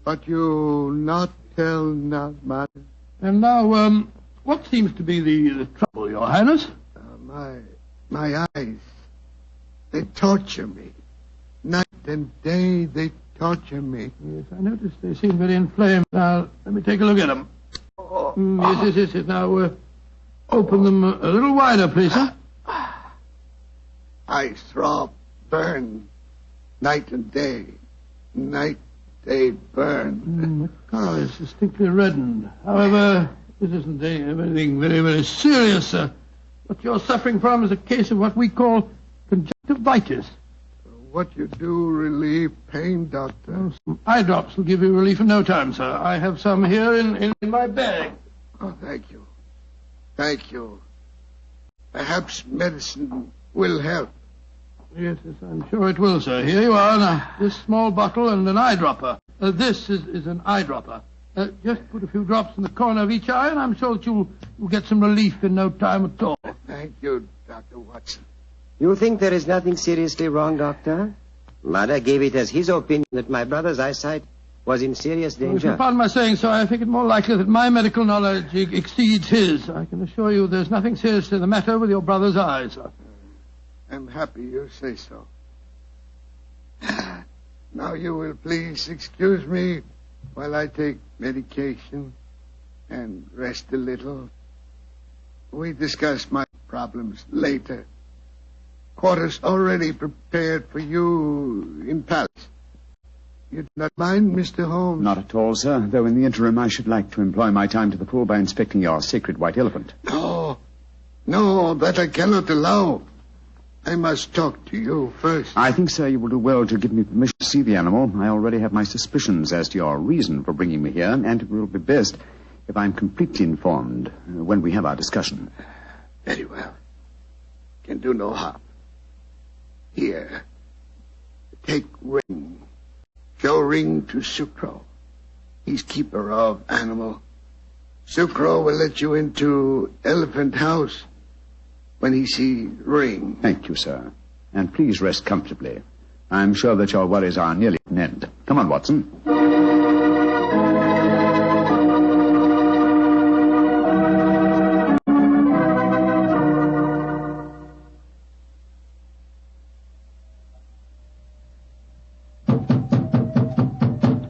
But you not tell not Mother. And now, what seems to be the trouble, Your Highness? My eyes, they torture me. Night and day, they torture me. Yes, I noticed they seem very inflamed. Now, let me take a look at them. Yes. Now, open them a little wider, please, sir. I throb, burn, night and day. Night, day, burn. The color is distinctly reddened. However, this isn't anything very, very serious, sir. What you're suffering from is a case of what we call conjunctivitis. What you do relieve pain, doctor? Oh, some eye drops will give you relief in no time, sir. I have some here in my bag. Oh, thank you. Thank you. Perhaps medicine will help. Yes, I'm sure it will, sir. Here you are. Now, this small bottle and an eyedropper. This is an eyedropper. Just put a few drops in the corner of each eye, and I'm sure that you'll get some relief in no time at all. Thank you, Dr. Watson. You think there is nothing seriously wrong, Doctor? Mada gave it as his opinion that my brother's eyesight was in serious Well, if danger. you pardon my saying so, I think it more likely that my medical knowledge exceeds his. I can assure you there's nothing seriously the matter with your brother's eyes, sir. I'm happy you say so. Now you will please excuse me while I take medication and rest a little. We discuss my problems later. Quarters already prepared for you in palace. You do not mind, Mr. Holmes? Not at all, sir, though in the interim I should like to employ my time to the full by inspecting your sacred white elephant. No, that I cannot allow. I must talk to you first. I think, sir, you will do well to give me permission to see the animal. I already have my suspicions as to your reason for bringing me here, and it will be best if I'm completely informed when we have our discussion. Very well. Can do no harm. Here. Take ring. Show ring to Sukro. He's keeper of animal. Sucro will let you into Elephant House when he see ring. Thank you, sir. And please rest comfortably. I'm sure that your worries are nearly at an end. Come on, Watson.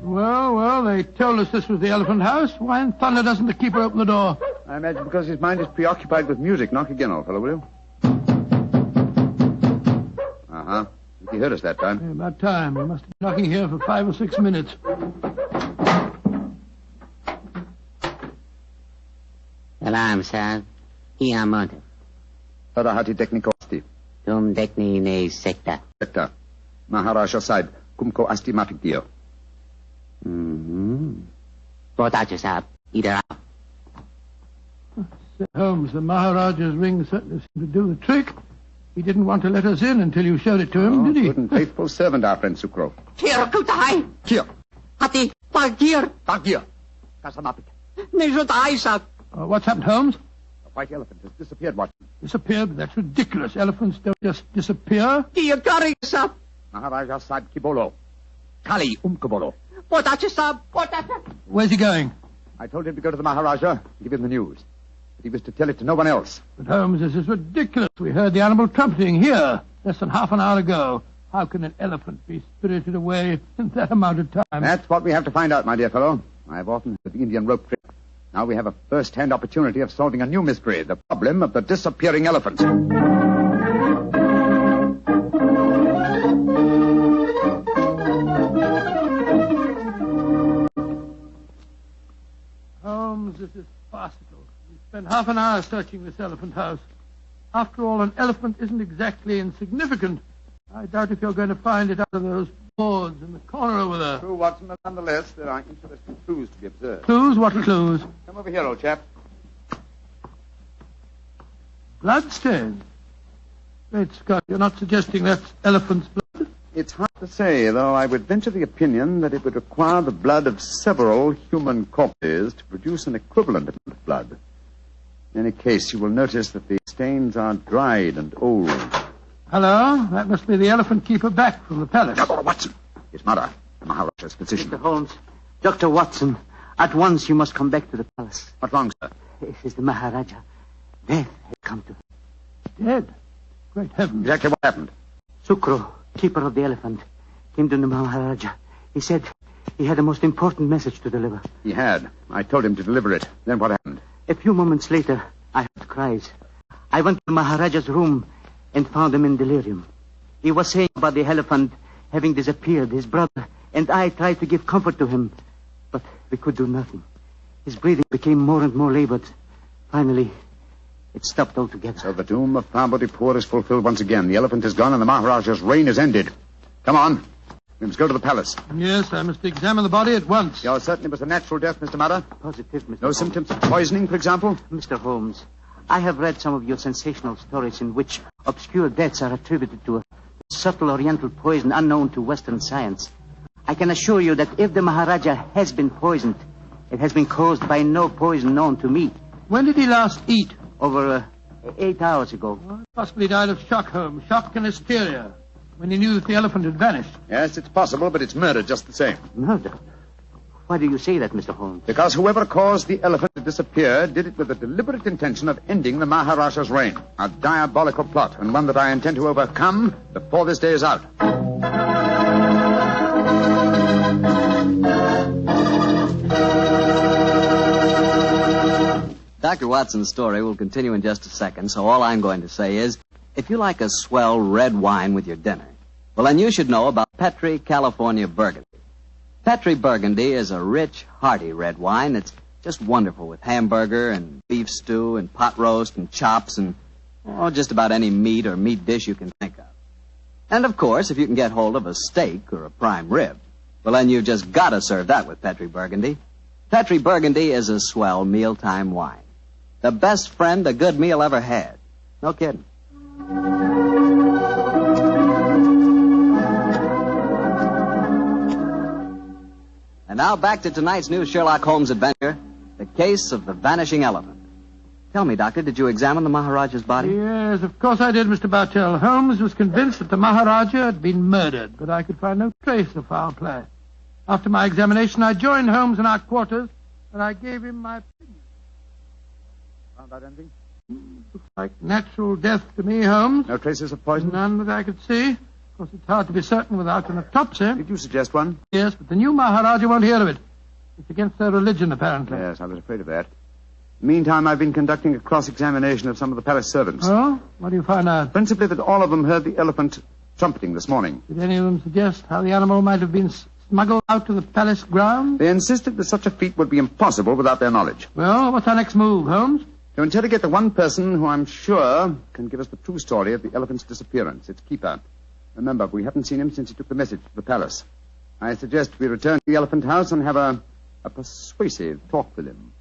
Well, they told us this was the Elephant House. Why in thunder doesn't the keeper open the door? I imagine because his mind is preoccupied with music. Knock again, old fellow, will you? Uh-huh. He heard us that time. Yeah, about time. He must have been knocking here for 5 or 6 minutes. Salam, sir. Ia motive. Parahati technico asti. Tum dekni ne secta. Secta. Maharaja side. Kumko asti mapikdio. Potato, sir. Either out. Sir Holmes, the Maharaja's ring certainly seemed to do the trick. He didn't want to let us in until you showed it to him, did he? Good and faithful servant, our friend Sucro. Here, kutai. Here. Hati, pagir. Tagir. Kasamapik. Nejutai, sir. What's happened, Holmes? The white elephant has disappeared, Watson. Disappeared? That's ridiculous. Elephants don't just disappear. Kiyakari, sir. Maharaja Sahib Kibolo. Kali Kibolo. Potato, sir. Potato. Where's he going? I told him to go to the Maharaja and give him the news. But he was to tell it to no one else. But, Holmes, this is ridiculous. We heard the animal trumpeting here less than half an hour ago. How can an elephant be spirited away in that amount of time? That's what we have to find out, my dear fellow. I've often heard the Indian rope trick. Now we have a first-hand opportunity of solving a new mystery, the problem of the disappearing elephant. Holmes, this is farcical. We spent half an hour searching this elephant house. After all, an elephant isn't exactly insignificant. I doubt if you're going to find it out of those boards in the corner over there. True, Watson, but nonetheless, there are interesting clues to be observed. Clues? What clues? Come over here, old chap. Bloodstains. Great Scott, you're not suggesting that's elephant's blood? It's hard to say, though I would venture the opinion that it would require the blood of several human corpses to produce an equivalent amount of blood. In any case, you will notice that the stains are dried and old. Hello? That must be the elephant keeper back from the palace. Dr. Watson! His mother, the Maharaja's physician. Mr. Holmes, Dr. Watson, at once you must come back to the palace. What's wrong, sir? It is the Maharaja. Death has come to him. Dead? Great heavens. Exactly what happened? Sucro, keeper of the elephant, came to the Maharaja. He said he had a most important message to deliver. He had. I told him to deliver it. Then what happened? A few moments later, I heard cries. I went to the Maharaja's room and found him in delirium. He was saying about the elephant having disappeared, his brother, and I tried to give comfort to him, but we could do nothing. His breathing became more and more labored. Finally, it stopped altogether. So the doom of Parbodipur is fulfilled once again. The elephant is gone and the Maharaja's reign is ended. Come on. We must go to the palace. Yes, I must examine the body at once. You're certain it was a natural death, Mr. Mudder? Positive, Mr. No Holmes. symptoms of poisoning, for example? Mr. Holmes, I have read some of your sensational stories in which obscure deaths are attributed to a subtle oriental poison unknown to Western science. I can assure you that if the Maharaja has been poisoned, it has been caused by no poison known to me. When did he last eat? Over 8 hours ago. Well, possibly died of shock, Holmes. Shock and hysteria. When he knew that the elephant had vanished. Yes, it's possible, but it's murder just the same. Murder? Why do you say that, Mr. Holmes? Because whoever caused the elephant to disappear did it with the deliberate intention of ending the Maharaja's reign. A diabolical plot, and one that I intend to overcome before this day is out. Dr. Watson's story will continue in just a second, so all I'm going to say is, if you like a swell red wine with your dinner, well, then you should know about Petri California Burgundy. Petri Burgundy is a rich, hearty red wine that's just wonderful with hamburger and beef stew and pot roast and chops and just about any meat or meat dish you can think of. And, of course, if you can get hold of a steak or a prime rib, well, then you've just got to serve that with Petri Burgundy. Petri Burgundy is a swell mealtime wine. The best friend a good meal ever had. No kidding. And now back to tonight's new Sherlock Holmes adventure, The Case case of the vanishing elephant. Tell me, Doctor, did you examine the Maharaja's body? Yes, of course I did, Mr. Bartell. Holmes was convinced that the Maharaja had been murdered, but I could find no trace of foul play. After my examination, I joined Holmes in our quarters, and I gave him my opinion. Found out anything? Looks like natural death to me, Holmes. No traces of poison? None that I could see. Of course, it's hard to be certain without an autopsy. Did you suggest one? Yes, but the new Maharaja won't hear of it. It's against their religion, apparently. Yes, I was afraid of that. Meantime, I've been conducting a cross-examination of some of the palace servants. Oh? What do you find out? Principally that all of them heard the elephant trumpeting this morning. Did any of them suggest how the animal might have been smuggled out to the palace grounds? They insisted that such a feat would be impossible without their knowledge. Well, what's our next move, Holmes? To interrogate the one person who I'm sure can give us the true story of the elephant's disappearance, its keeper. Remember, we haven't seen him since he took the message to the palace. I suggest we return to the elephant house and have a persuasive talk with him.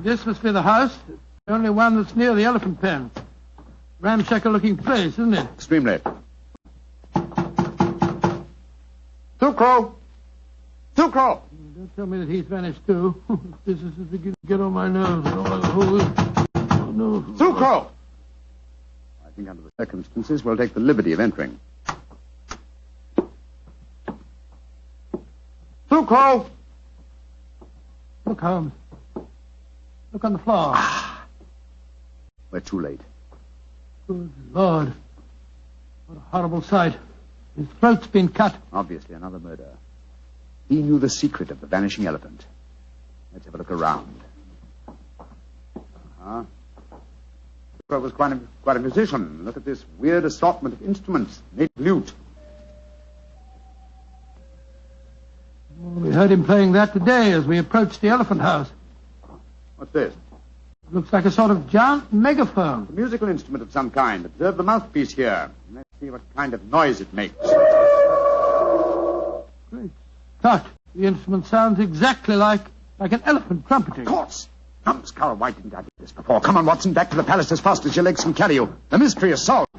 This must be the house. The only one that's near the elephant pen. Ramshackle-looking place, isn't it? Extremely. Sucro! Sucro! Don't tell me that he's vanished, too. This is beginning to get on my nerves. Oh, no. Sucro! I think under the circumstances, we'll take the liberty of entering. Sucro! Look, Holmes. Look on the floor. We're too late. Good Lord. What a horrible sight. His throat's been cut. Obviously another murder. He knew the secret of the vanishing elephant. Let's have a look around. He was quite a musician. Look at this weird assortment of instruments. Native lute. We heard him playing that today as we approached the elephant house. What's this? Looks like a sort of giant megaphone. A musical instrument of some kind. Observe the mouthpiece here. Let's see what kind of noise it makes. Great Scott. The instrument sounds exactly like an elephant trumpeting. Of course. Numbskull, why didn't I do this before? Come on, Watson, back to the palace as fast as your legs can carry you. The mystery is solved.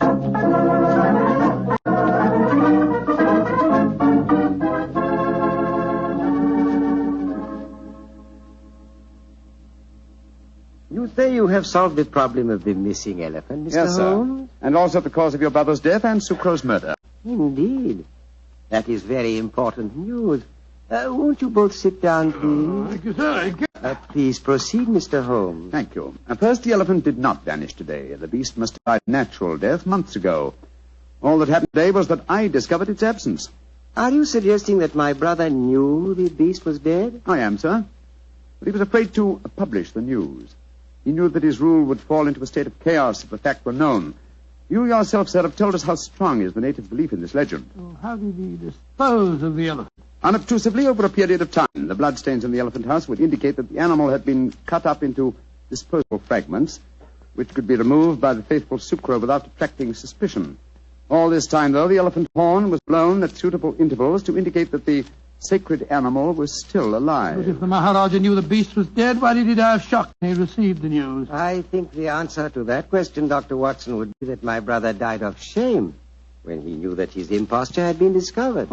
You say you have solved the problem of the missing elephant, Mr. Yes, Holmes? sir. And also the cause of your brother's death and Sucro's murder. Indeed. That is very important news. Won't you both sit down, please? Thank you, sir. Please proceed, Mr. Holmes. Thank you. First, the elephant did not vanish today. The beast must have died a natural death months ago. All that happened today was that I discovered its absence. Are you suggesting that my brother knew the beast was dead? I am, sir. But he was afraid to publish the news. He knew that his rule would fall into a state of chaos if the fact were known. You yourself, sir, have told us how strong is the native belief in this legend. Oh, how did he dispose of the elephant? Unobtrusively, over a period of time. The bloodstains in the elephant house would indicate that the animal had been cut up into disposable fragments, which could be removed by the faithful Sucro without attracting suspicion. All this time, though, the elephant horn was blown at suitable intervals to indicate that the sacred animal was still alive. But if the Maharaja knew the beast was dead, why did he die of shock when he received the news? I think the answer to that question, Dr. Watson, would be that my brother died of shame when he knew that his imposture had been discovered.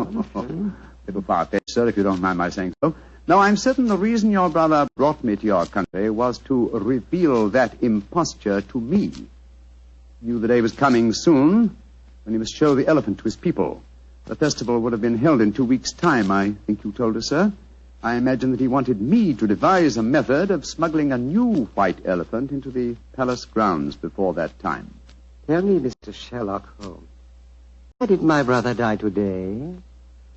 Little far-fetched, sir, if you don't mind my saying so. Now, I'm certain the reason your brother brought me to your country was to reveal that imposture to me. He knew the day was coming soon when he must show the elephant to his people. The festival would have been held in 2 weeks' time, I think you told us, sir. I imagine that he wanted me to devise a method of smuggling a new white elephant into the palace grounds before that time. Tell me, Mr. Sherlock Holmes, why did my brother die today?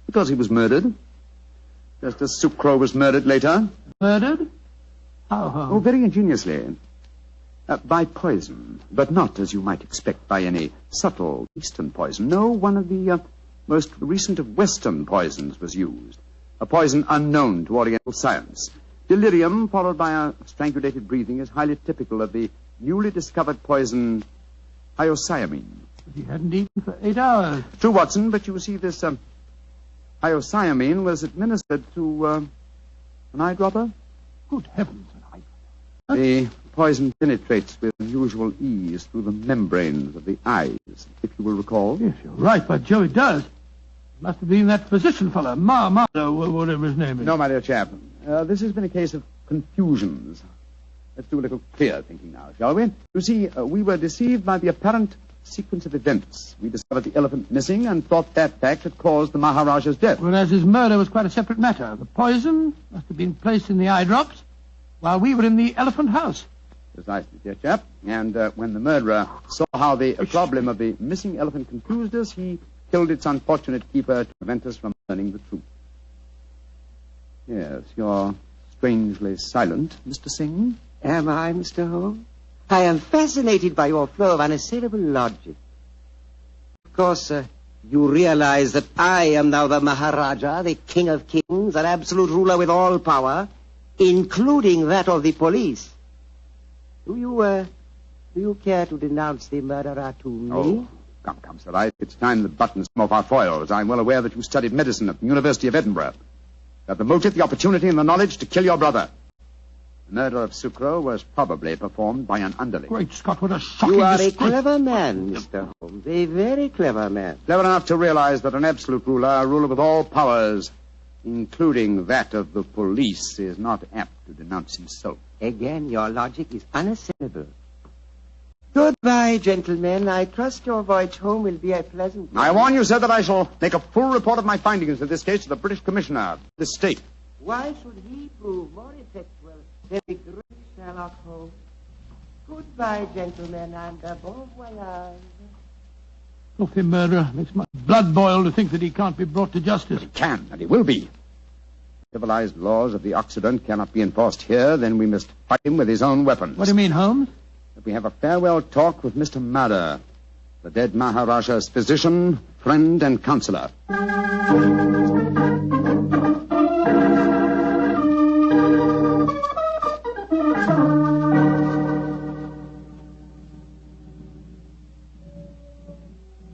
Because he was murdered. Just as Sucro was murdered later. Murdered? How? Oh, very ingeniously. By poison, but not, as you might expect, by any subtle Eastern poison. No, one of the most recent of Western poisons was used. A poison unknown to Oriental science. Delirium, followed by a strangulated breathing, is highly typical of the newly discovered poison hyoscyamine. But he hadn't eaten for 8 hours. True, Watson, but you see this hyoscyamine was administered to an eyedropper. Good heavens, an eyedropper. The poison penetrates with unusual ease through the membranes of the eyes, if you will recall. Yes, you're right, by Joe, it does. Must have been that physician fellow, whatever his name is. No, my dear chap. This has been a case of confusions. Let's do a little clear thinking now, shall we? You see, we were deceived by the apparent sequence of events. We discovered the elephant missing and thought that fact had caused the Maharaja's death. Whereas his murder was quite a separate matter. The poison must have been placed in the eye drops while we were in the elephant house. Precisely, dear chap. And when the murderer saw how the problem of the missing elephant confused us, he killed its unfortunate keeper to prevent us from learning the truth. Yes, you're strangely silent, Mr. Singh. Am I, Mr. Holmes? I am fascinated by your flow of unassailable logic. Of course, you realize that I am now the Maharaja, the king of kings, an absolute ruler with all power, including that of the police. Do you care to denounce the murderer to me? Oh, come, sir. It's time the buttons come off our foils. I'm well aware that you studied medicine at the University of Edinburgh. You have the motive, the opportunity, and the knowledge to kill your brother. The murder of Sucro was probably performed by an underling. Great Scott, what a shocking You are disgrace. a clever man, Mr. Holmes. A very clever man. Clever enough to realize that an absolute ruler, a ruler with all powers, including that of the police, is not apt to denounce himself. Again, your logic is unassailable. Goodbye, gentlemen. I trust your voyage home will be a pleasant one. I warn you, sir, that I shall make a full report of my findings in this case to the British Commissioner of this state. Why should he prove more effectual than the great Sherlock Holmes? Goodbye, gentlemen, and bon voyage. Filthy murderer. Makes my blood boil to think that he can't be brought to justice. He can, and he will be. Civilized laws of the Occident cannot be enforced here, then we must fight him with his own weapons. What do you mean, Holmes? That we have a farewell talk with Mr. Madder, the dead Maharaja's physician, friend, and counselor.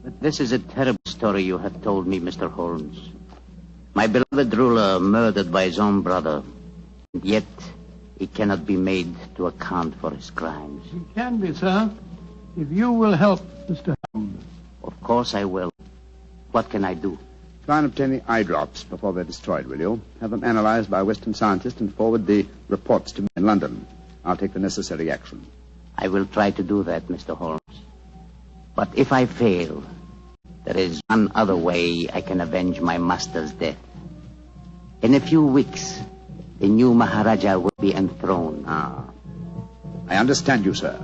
But this is a terrible story you have told me, Mr. Holmes. My beloved ruler murdered by his own brother, and yet he cannot be made to account for his crimes. He can be, sir, if you will help Mr. Holmes. Of course I will. What can I do? Try and obtain the eye drops before they're destroyed, will you? Have them analyzed by a Western scientist and forward the reports to me in London. I'll take the necessary action. I will try to do that, Mr. Holmes. But if I fail, there is one other way I can avenge my master's death. In a few weeks, the new Maharaja will be enthroned. I understand you, sir.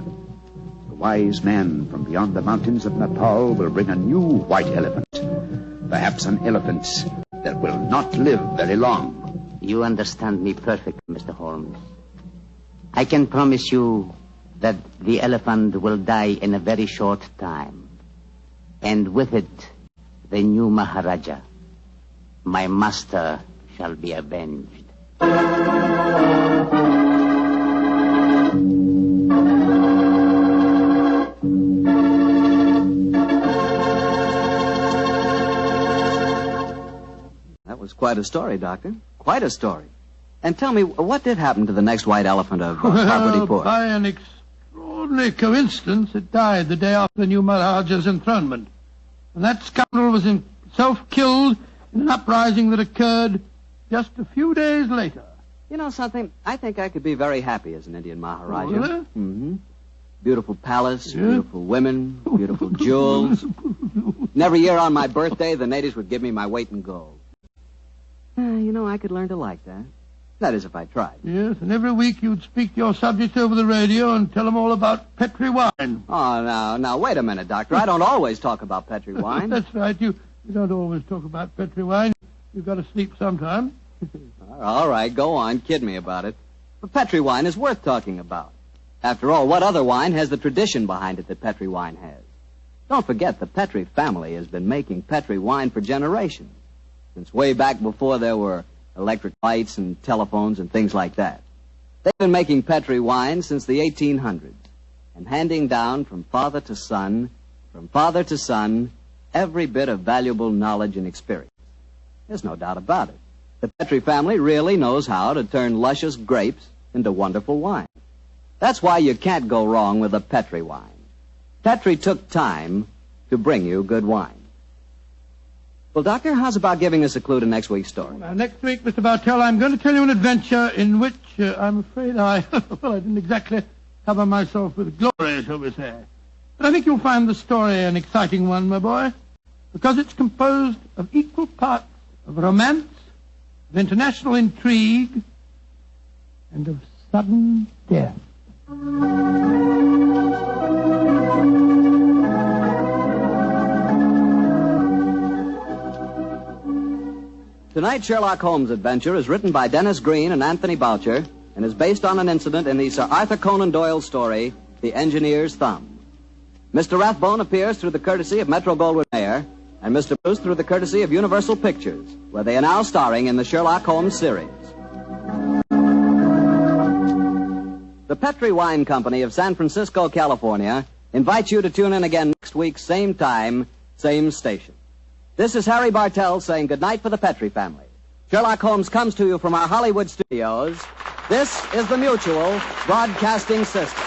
The wise man from beyond the mountains of Nepal will bring a new white elephant. Perhaps an elephant that will not live very long. You understand me perfectly, Mr. Holmes. I can promise you that the elephant will die in a very short time. And with it, the new Maharaja, my master, shall be avenged. That was quite a story, Doctor. Quite a story. And tell me, what did happen to the next white elephant of Property Port? By an extraordinary coincidence, it died the day after the new Maharaja's enthronement. And that scoundrel was himself killed in an uprising that occurred just a few days later. You know something? I think I could be very happy as an Indian Maharaja. Oh, really? Mm-hmm. Beautiful palace, beautiful women, beautiful jewels. And every year on my birthday, the natives would give me my weight in gold. You know, I could learn to like that. That is, if I tried. Yes, and every week you'd speak to your subjects over the radio and tell them all about Petri wine. Oh, now, wait a minute, Doctor. I don't always talk about Petri wine. That's right. You don't always talk about Petri wine. You've got to sleep sometime. All right, go on. Kid me about it. But Petri wine is worth talking about. After all, what other wine has the tradition behind it that Petri wine has? Don't forget, the Petri family has been making Petri wine for generations. Since way back before there were electric lights and telephones and things like that. They've been making Petri wine since the 1800s and handing down from father to son, every bit of valuable knowledge and experience. There's no doubt about it. The Petri family really knows how to turn luscious grapes into wonderful wine. That's why you can't go wrong with a Petri wine. Petri took time to bring you good wine. Well, Doctor, how's about giving us a clue to next week's story? Now, next week, Mr. Bartell, I'm going to tell you an adventure in which I'm afraid I didn't exactly cover myself with glory, shall we say. But I think you'll find the story an exciting one, my boy, because it's composed of equal parts of romance, of international intrigue, and of sudden death. Tonight's Sherlock Holmes adventure is written by Dennis Green and Anthony Boucher and is based on an incident in the Sir Arthur Conan Doyle story, The Engineer's Thumb. Mr. Rathbone appears through the courtesy of Metro-Goldwyn-Mayer and Mr. Bruce through the courtesy of Universal Pictures, where they are now starring in the Sherlock Holmes series. The Petri Wine Company of San Francisco, California, invites you to tune in again next week, same time, same station. This is Harry Bartell saying goodnight for the Petri family. Sherlock Holmes comes to you from our Hollywood studios. This is the Mutual Broadcasting System.